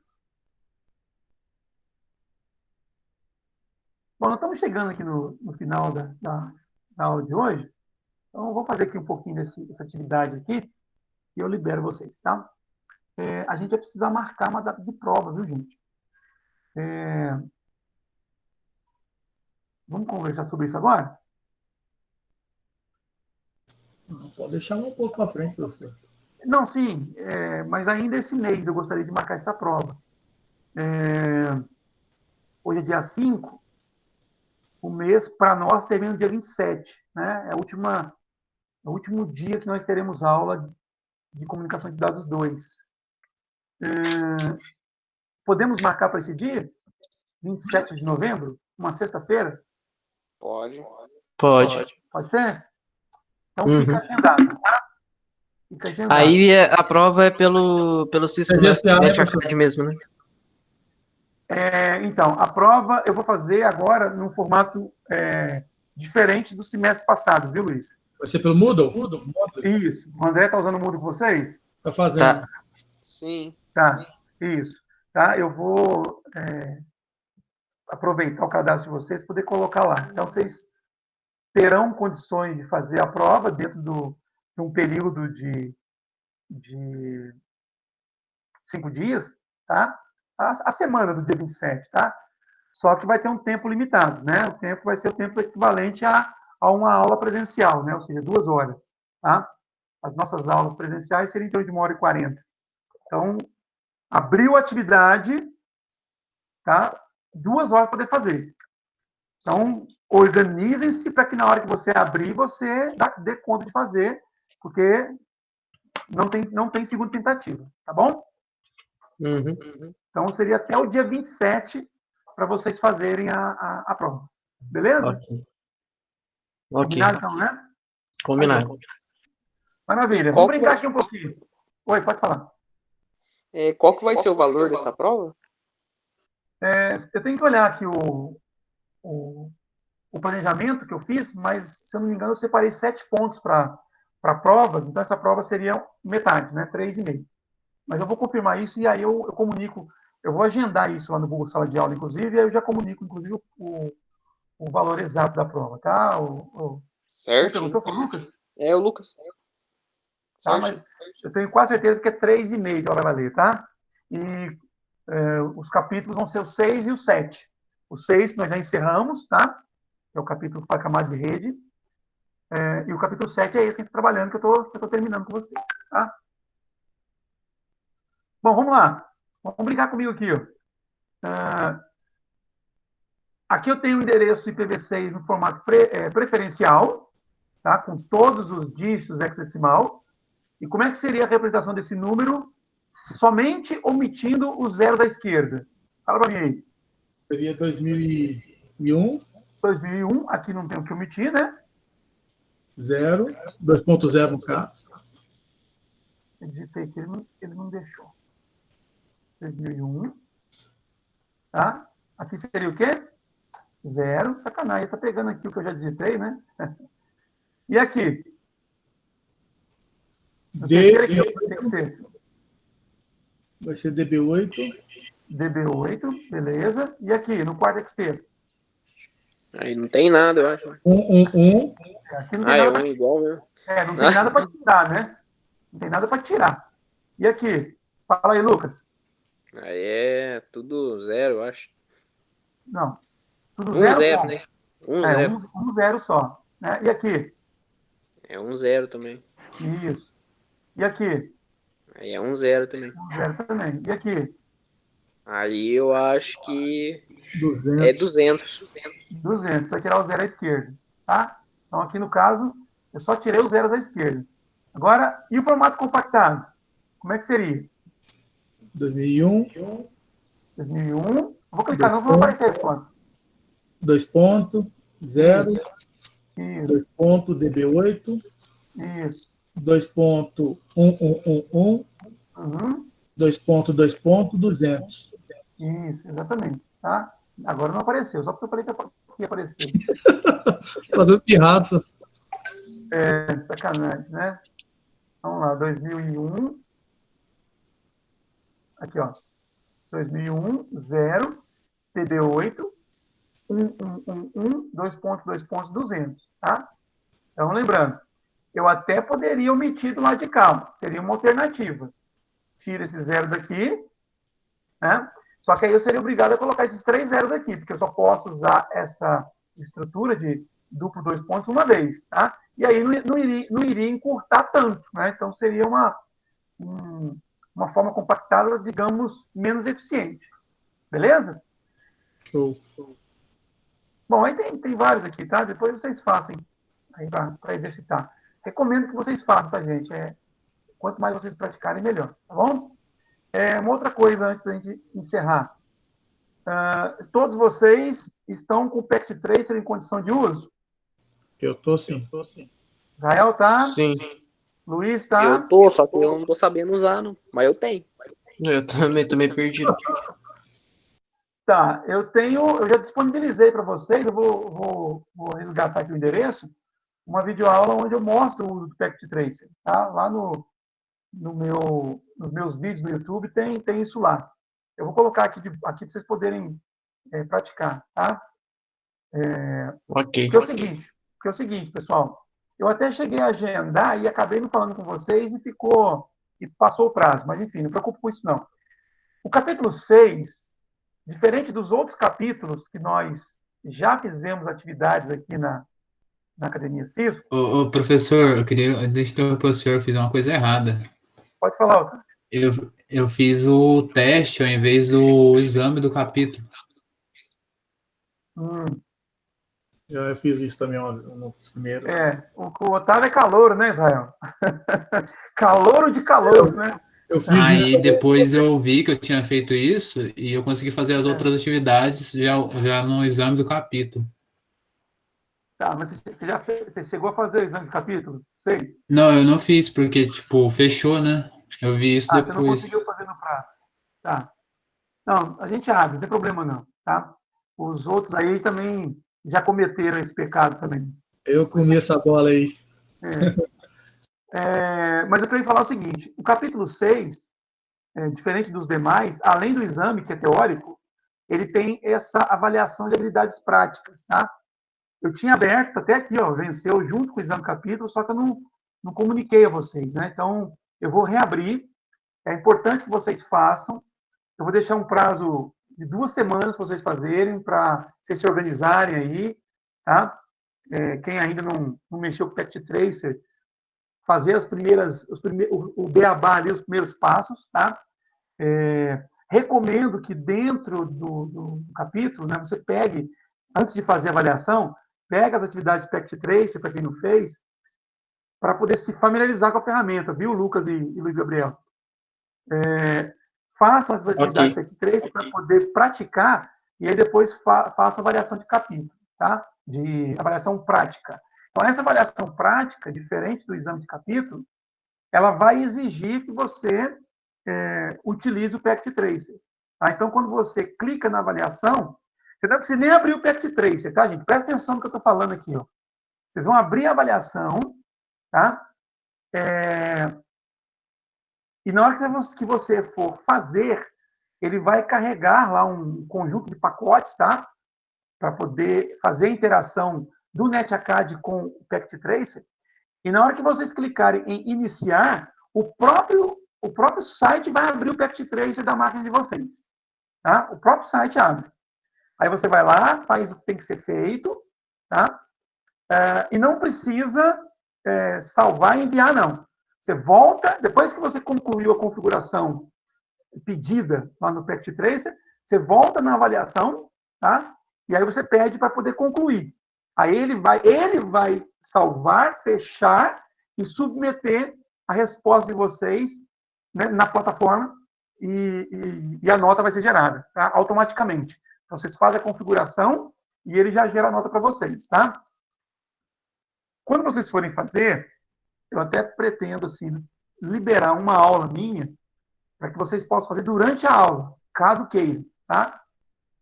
Bom, nós estamos chegando aqui no final da aula de hoje. Então, eu vou fazer aqui um pouquinho dessa atividade aqui e eu libero vocês, tá? A gente vai precisar marcar uma data de prova, viu, gente? Vamos conversar sobre isso agora? Pode deixar um pouco para frente, professor. Não, sim, mas ainda esse mês eu gostaria de marcar essa prova. Hoje é dia 5, o mês para nós termina no dia 27, né? É o último dia que nós teremos aula de comunicação de dados 2. Podemos marcar para esse dia? 27 de novembro? Uma sexta-feira? Pode. Pode ser? Então fica agendado, tá? Fica agendado. Aí a prova é pelo Cisco Network mesmo, né? Então, a prova eu vou fazer agora num formato diferente do semestre passado, viu, Luiz? Vai ser pelo Moodle? Isso. O André está usando o Moodle com vocês? Está fazendo. Tá. Sim. Tá, isso. Tá, eu vou aproveitar o cadastro de vocês e poder colocar lá. Então, vocês terão condições de fazer a prova dentro de um período de 5 dias, tá? A semana do dia 27, tá? Só que vai ter um tempo limitado, né? O tempo vai ser o tempo equivalente a uma aula presencial, né? Ou seja, 2 horas, tá? As nossas aulas presenciais seriam em torno de 1h40. Então, abriu a atividade, tá? 2 horas para poder fazer. Então, organizem-se para que na hora que você abrir, você dê conta de fazer, porque não tem segunda tentativa, tá bom? Uhum. Então, seria até o dia 27 para vocês fazerem a prova. Beleza? Ok. Combinado, então, né? Combinado. Maravilha. E Vamos qual que brincar aqui um pouquinho. Oi, pode falar. Qual que vai ser o valor dessa prova? Eu tenho que olhar aqui o planejamento que eu fiz, mas, se eu não me engano, eu separei 7 pontos para provas, então essa prova seria metade, né? 3,5. Mas eu vou confirmar isso e aí eu comunico, eu vou agendar isso lá no Google Sala de Aula, inclusive, e aí eu já comunico, inclusive, o valor exato da prova, tá? Quem Certo? perguntou foi o Lucas? É o Lucas. Tá? Certo? Mas eu tenho quase certeza que é 3,5 que ela vai valer, tá? E os capítulos vão ser o 6 e o 7. O 6 nós já encerramos, tá? Que é o capítulo para camada de rede. E o capítulo 7 é esse que a gente está trabalhando, que eu estou terminando com vocês, tá? Bom, vamos lá. Vamos brincar comigo aqui, ó. Aqui eu tenho o endereço IPv6 no formato preferencial, tá? Com todos os dígitos hexadecimal. E como é que seria a representação desse número somente omitindo os zeros à esquerda? Fala para mim aí. Seria 2001. 2001, aqui não tem o que omitir, né? 2.0 no caso. Eu digitei aqui, ele não deixou. 2001. Tá? Aqui seria o quê? 0. Sacanagem, tá pegando aqui o que eu já digitei, né? E aqui? No terceiro aqui, o que tem que ser? Vai ser DB8. DB8, beleza. E aqui, no quarto externo? Aí não tem nada, eu acho. 111. Aqui não tem nada para igual mesmo. não tem nada para tirar, né? Não tem nada para tirar. E aqui? Fala aí, Lucas. Aí é tudo 0, eu acho. Não. Tudo 1, 0, 0, né? 1, 0. 0 só. Né? E aqui? É 1, 0 também. Isso. E aqui? Aí é 1, 0 também. 1, 0 também. E aqui? Aí eu acho que 200. é 200. 200. Você vai tirar o 0 à esquerda. Tá? Então, aqui no caso, eu só tirei os zeros à esquerda. Agora, e o formato compactado? Como é que seria? 2001. 2001. Vou clicar, não vai aparecer a resposta. 2.0. 2. Isso. DB8. Isso. 2.1111. Uhum. 2.2.200. Isso, exatamente. Tá? Agora não apareceu, só porque eu falei que ia aparecer. Fazendo pirraça. Sacanagem, né? Vamos lá, 2001. Aqui, ó. 2001, 0, TB8, 2.2, 200, tá? Então, lembrando, eu até poderia omitir do lado de cá, seria uma alternativa. Tira esse 0 daqui, né? Só que aí eu seria obrigado a colocar esses 3 zeros aqui, porque eu só posso usar essa estrutura de duplo 2 pontos uma vez, tá? E aí não iria encurtar tanto, né? Então seria uma forma compactada, digamos, menos eficiente. Beleza? Show. Bom, aí tem vários aqui, tá? Depois vocês façam aí para exercitar. Recomendo que vocês façam, tá, gente? Quanto mais vocês praticarem, melhor, tá bom? Uma outra coisa antes da gente encerrar. Todos vocês estão com o PECT Tracer em condição de uso? Eu tô sim. Israel tá? Sim. Luiz tá? Eu tô, só que eu não tô sabendo usar, não. Mas eu tenho. Eu também tô meio perdido. Tá, eu já disponibilizei para vocês, eu vou resgatar aqui o endereço, uma videoaula onde eu mostro o uso do PECT Tracer, tá? Lá no nos meus vídeos no YouTube, tem isso lá. Eu vou colocar aqui para vocês poderem praticar, tá? Ok. Porque é o seguinte, pessoal, eu até cheguei a agendar e acabei não falando com vocês e passou o prazo, mas enfim, não preocupe com isso não. O capítulo 6, diferente dos outros capítulos que nós já fizemos atividades aqui na Academia Cisco, Professor, eu queria deixar o professor, eu fiz uma coisa errada. pode falar, Otávio. Eu fiz o teste ao invés do exame do capítulo. Eu fiz isso também nos primeiros. O Otávio é calouro, né, Israel? Calouro de calor, né? Eu fiz Aí isso. depois eu vi que eu tinha feito isso e eu consegui fazer as outras atividades já no exame do capítulo. Tá, mas você chegou a fazer o exame de capítulo 6? Não, eu não fiz, porque, tipo, fechou, né? Eu vi isso Você não depois. conseguiu fazer no prazo. Tá. Não, a gente abre, não tem problema não, tá? Os outros aí também já cometeram esse pecado também. Eu comi essa bola aí. Mas eu queria falar o seguinte, o capítulo 6, diferente dos demais, além do exame, que é teórico, ele tem essa avaliação de habilidades práticas, tá? Eu tinha aberto até aqui, ó, venceu junto com o exame capítulo, só que eu não comuniquei a vocês, né? Então, eu vou reabrir. É importante que vocês façam. Eu vou deixar um prazo de 2 semanas para vocês fazerem, para vocês se organizarem aí, tá? Quem ainda não mexeu com o Pact Tracer, fazer o beabá ali, os primeiros passos, tá? Recomendo que dentro do capítulo, né, você pegue, antes de fazer a avaliação, pega as atividades Pact Tracer, para quem não fez, para poder se familiarizar com a ferramenta, viu, Lucas e Luiz Gabriel? Façam essas atividades Pact Tracer para poder praticar e aí depois façam avaliação de capítulo, tá? De avaliação prática. Então, essa avaliação prática, diferente do exame de capítulo, ela vai exigir que você utilize o Pact Tracer. Tá? Então, quando você clica na avaliação, você não precisa nem abrir o Pact Tracer, tá, gente? Presta atenção no que eu estou falando aqui. Ó. Vocês vão abrir a avaliação, tá? E na hora que você for fazer, ele vai carregar lá um conjunto de pacotes, tá? Para poder fazer a interação do NetAcad com o Pact Tracer. E na hora que vocês clicarem em iniciar, o próprio site vai abrir o Pact Tracer da máquina de vocês. Tá? O próprio site abre. Aí você vai lá, faz o que tem que ser feito, tá? E não precisa salvar e enviar, não. Você volta, depois que você concluiu a configuração pedida lá no Pact Tracer, você volta na avaliação, tá? E aí você pede para poder concluir. Aí ele vai salvar, fechar e submeter a resposta de vocês, né, na plataforma e a nota vai ser gerada, tá? Automaticamente. Então, vocês fazem a configuração e ele já gera a nota para vocês, tá? Quando vocês forem fazer, eu até pretendo, assim, liberar uma aula minha para que vocês possam fazer durante a aula, caso queiram, tá?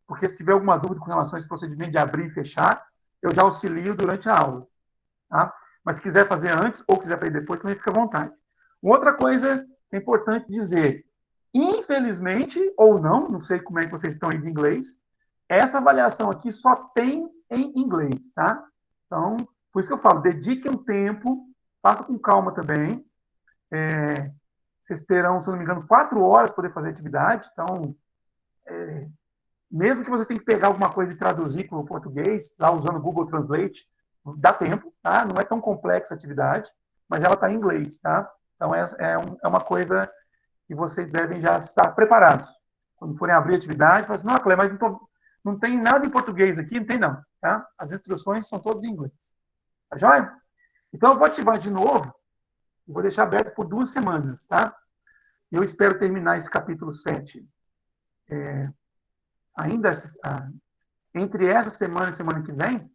Porque se tiver alguma dúvida com relação a esse procedimento de abrir e fechar, eu já auxilio durante a aula, tá? Mas se quiser fazer antes ou quiser fazer depois, também fica à vontade. Outra coisa que é importante dizer, infelizmente, ou não sei como é que vocês estão aí de inglês, essa avaliação aqui só tem em inglês, tá? Então, por isso que eu falo, dediquem um tempo, faça com calma também. Vocês terão, se não me engano, 4 horas para poder fazer atividade, então, mesmo que você tenha que pegar alguma coisa e traduzir para o português, lá usando o Google Translate, dá tempo, tá? Não é tão complexa a atividade, mas ela está em inglês, tá? Então, é uma coisa que vocês devem já estar preparados. Quando forem abrir a atividade, falam assim, não, Clé, mas não tem nada em português aqui, não tem não, tá? As instruções são todas em inglês. Tá joia? Então, eu vou ativar de novo, e vou deixar aberto por 2 semanas, tá? Eu espero terminar esse capítulo 7 ainda entre essa semana e semana que vem,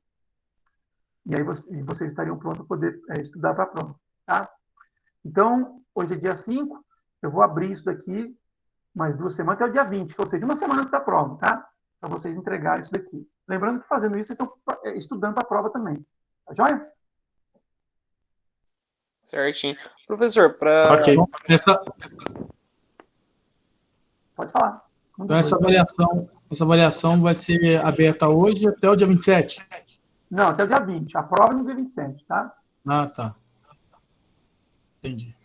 e aí vocês estariam prontos para poder estudar para a prova, tá? Então, hoje é dia 5, eu vou abrir isso daqui mais 2 semanas, até o dia 20, ou seja, 1 semana antes da prova, tá? Para vocês entregarem isso daqui. Lembrando que fazendo isso, vocês estão estudando para a prova também. Tá joia? Certinho. Professor, para Ok. Pode falar. Então, essa avaliação vai ser aberta hoje até o dia 27? Não, até o dia 20. A prova é no dia 27, tá? Ah, tá. Entendi.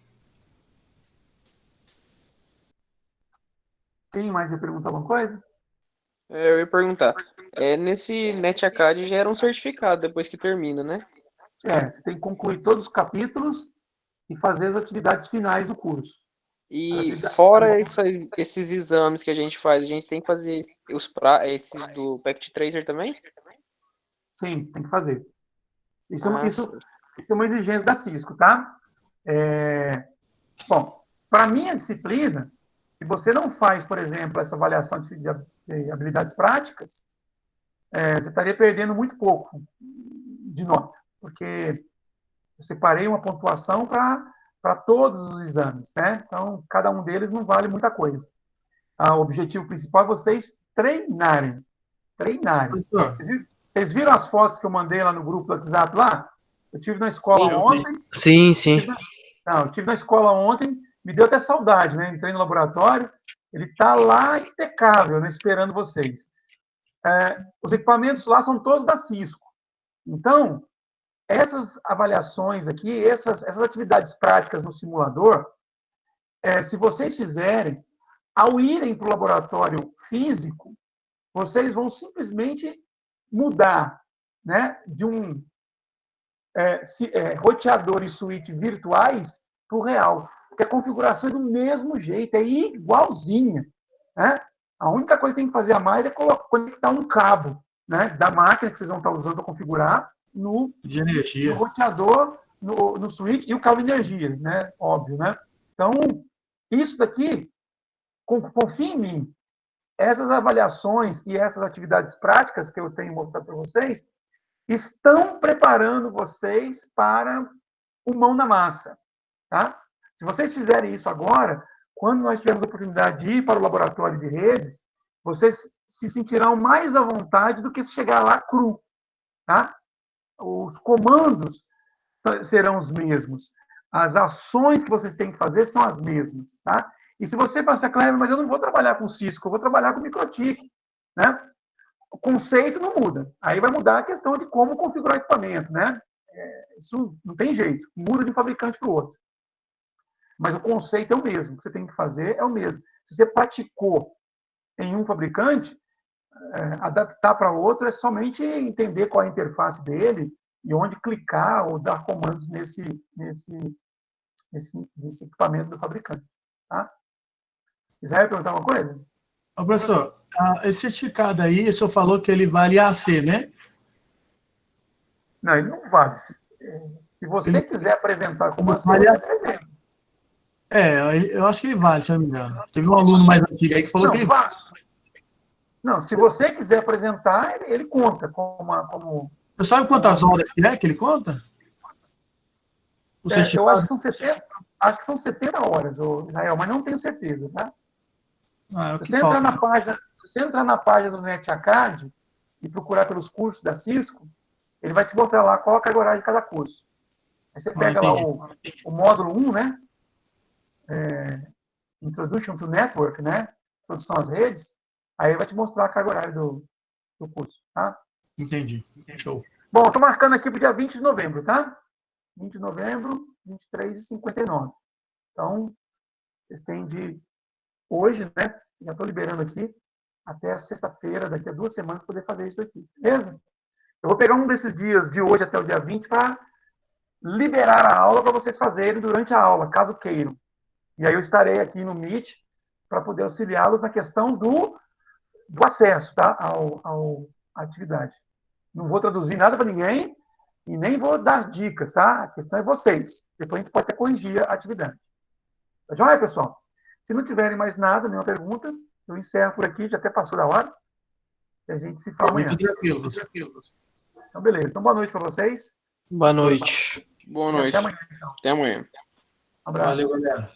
Quem mais ia perguntar alguma coisa? eu ia perguntar, nesse NetAcad gera um certificado depois que termina, né? Você tem que concluir todos os capítulos e fazer as atividades finais do curso. E fora esses exames que a gente faz, a gente tem que fazer esses do Pact Tracer também? Sim, tem que fazer. Isso é uma exigência da Cisco, tá? Bom, para a minha disciplina, se você não faz, por exemplo, essa avaliação de habilidades práticas, você estaria perdendo muito pouco de nota, porque eu separei uma pontuação para todos os exames, né? Então, cada um deles não vale muita coisa. O objetivo principal é vocês treinarem. Vocês viram as fotos que eu mandei lá no grupo do WhatsApp lá? Eu tive na escola ontem. Sim. Eu tive na escola ontem, me deu até saudade, né? Entrei no laboratório, ele está lá impecável, né? Esperando vocês. Os equipamentos lá são todos da Cisco. Então, essas avaliações aqui, essas atividades práticas no simulador, se vocês fizerem, ao irem para o laboratório físico, vocês vão simplesmente mudar, né, de um roteador e suíte virtuais para o real. Porque a configuração é do mesmo jeito, é igualzinha. Né? A única coisa que tem que fazer a mais é conectar um cabo, né, da máquina que vocês vão estar usando para configurar no roteador, no switch e o cabo de energia, né? Óbvio, né? Então, isso daqui, confia em mim, essas avaliações e essas atividades práticas que eu tenho mostrado para vocês estão preparando vocês para o mão na massa, tá? Se vocês fizerem isso agora, quando nós tivermos a oportunidade de ir para o laboratório de redes, vocês se sentirão mais à vontade do que se chegar lá cru, tá? Os comandos serão os mesmos. As ações que vocês têm que fazer são as mesmas, tá? E se você pensar, Cleber, mas eu não vou trabalhar com Cisco, eu vou trabalhar com MikroTik, né? O conceito não muda. Aí vai mudar a questão de como configurar o equipamento, né? Isso não tem jeito. Muda de um fabricante para o outro. Mas o conceito é o mesmo. O que você tem que fazer é o mesmo. Se você praticou em um fabricante, adaptar para outro é somente entender qual é a interface dele e onde clicar ou dar comandos nesse equipamento do fabricante. Tá? Israel, perguntar uma coisa? Professor, esse certificado aí, o senhor falou que ele vale AC, né? Não, ele não vale. Se você quiser apresentar como AC, você apresenta. Eu acho que ele vale, se eu não me engano. Teve um aluno mais antigo aí que falou que ele vale. Não, se você quiser apresentar, ele conta como... Você sabe quantas horas que ele conta? Eu acho que são 70, são 70 horas, Israel, mas não tenho certeza, tá? Se você entrar na página do NetAcad e procurar pelos cursos da Cisco, ele vai te mostrar lá qual a carga horária de cada curso. Aí você pega lá o módulo 1, né? Introduction to Network, né? Introdução às redes. Aí vai te mostrar a carga horária do curso, tá? Entendi. Show. Bom, estou marcando aqui para o dia 20 de novembro, tá? 20 de novembro, 23h59. Então, vocês têm de hoje, né? Já estou liberando aqui, até a sexta-feira, daqui a 2 semanas, poder fazer isso aqui. Beleza? Eu vou pegar um desses dias, de hoje até o dia 20, para liberar a aula para vocês fazerem durante a aula, caso queiram. E aí eu estarei aqui no Meet para poder auxiliá-los na questão do acesso, tá? À atividade. Não vou traduzir nada para ninguém e nem vou dar dicas, tá? A questão é vocês. Depois a gente pode até corrigir a atividade. Tá joia, pessoal? Se não tiverem mais nada, nenhuma pergunta, eu encerro por aqui, já até passou da hora. E a gente se fala amanhã. Tranquilo. Então, beleza. Então, boa noite para vocês. Boa noite. Boa noite. Até amanhã, então. Até amanhã. Um abraço. Valeu, galera.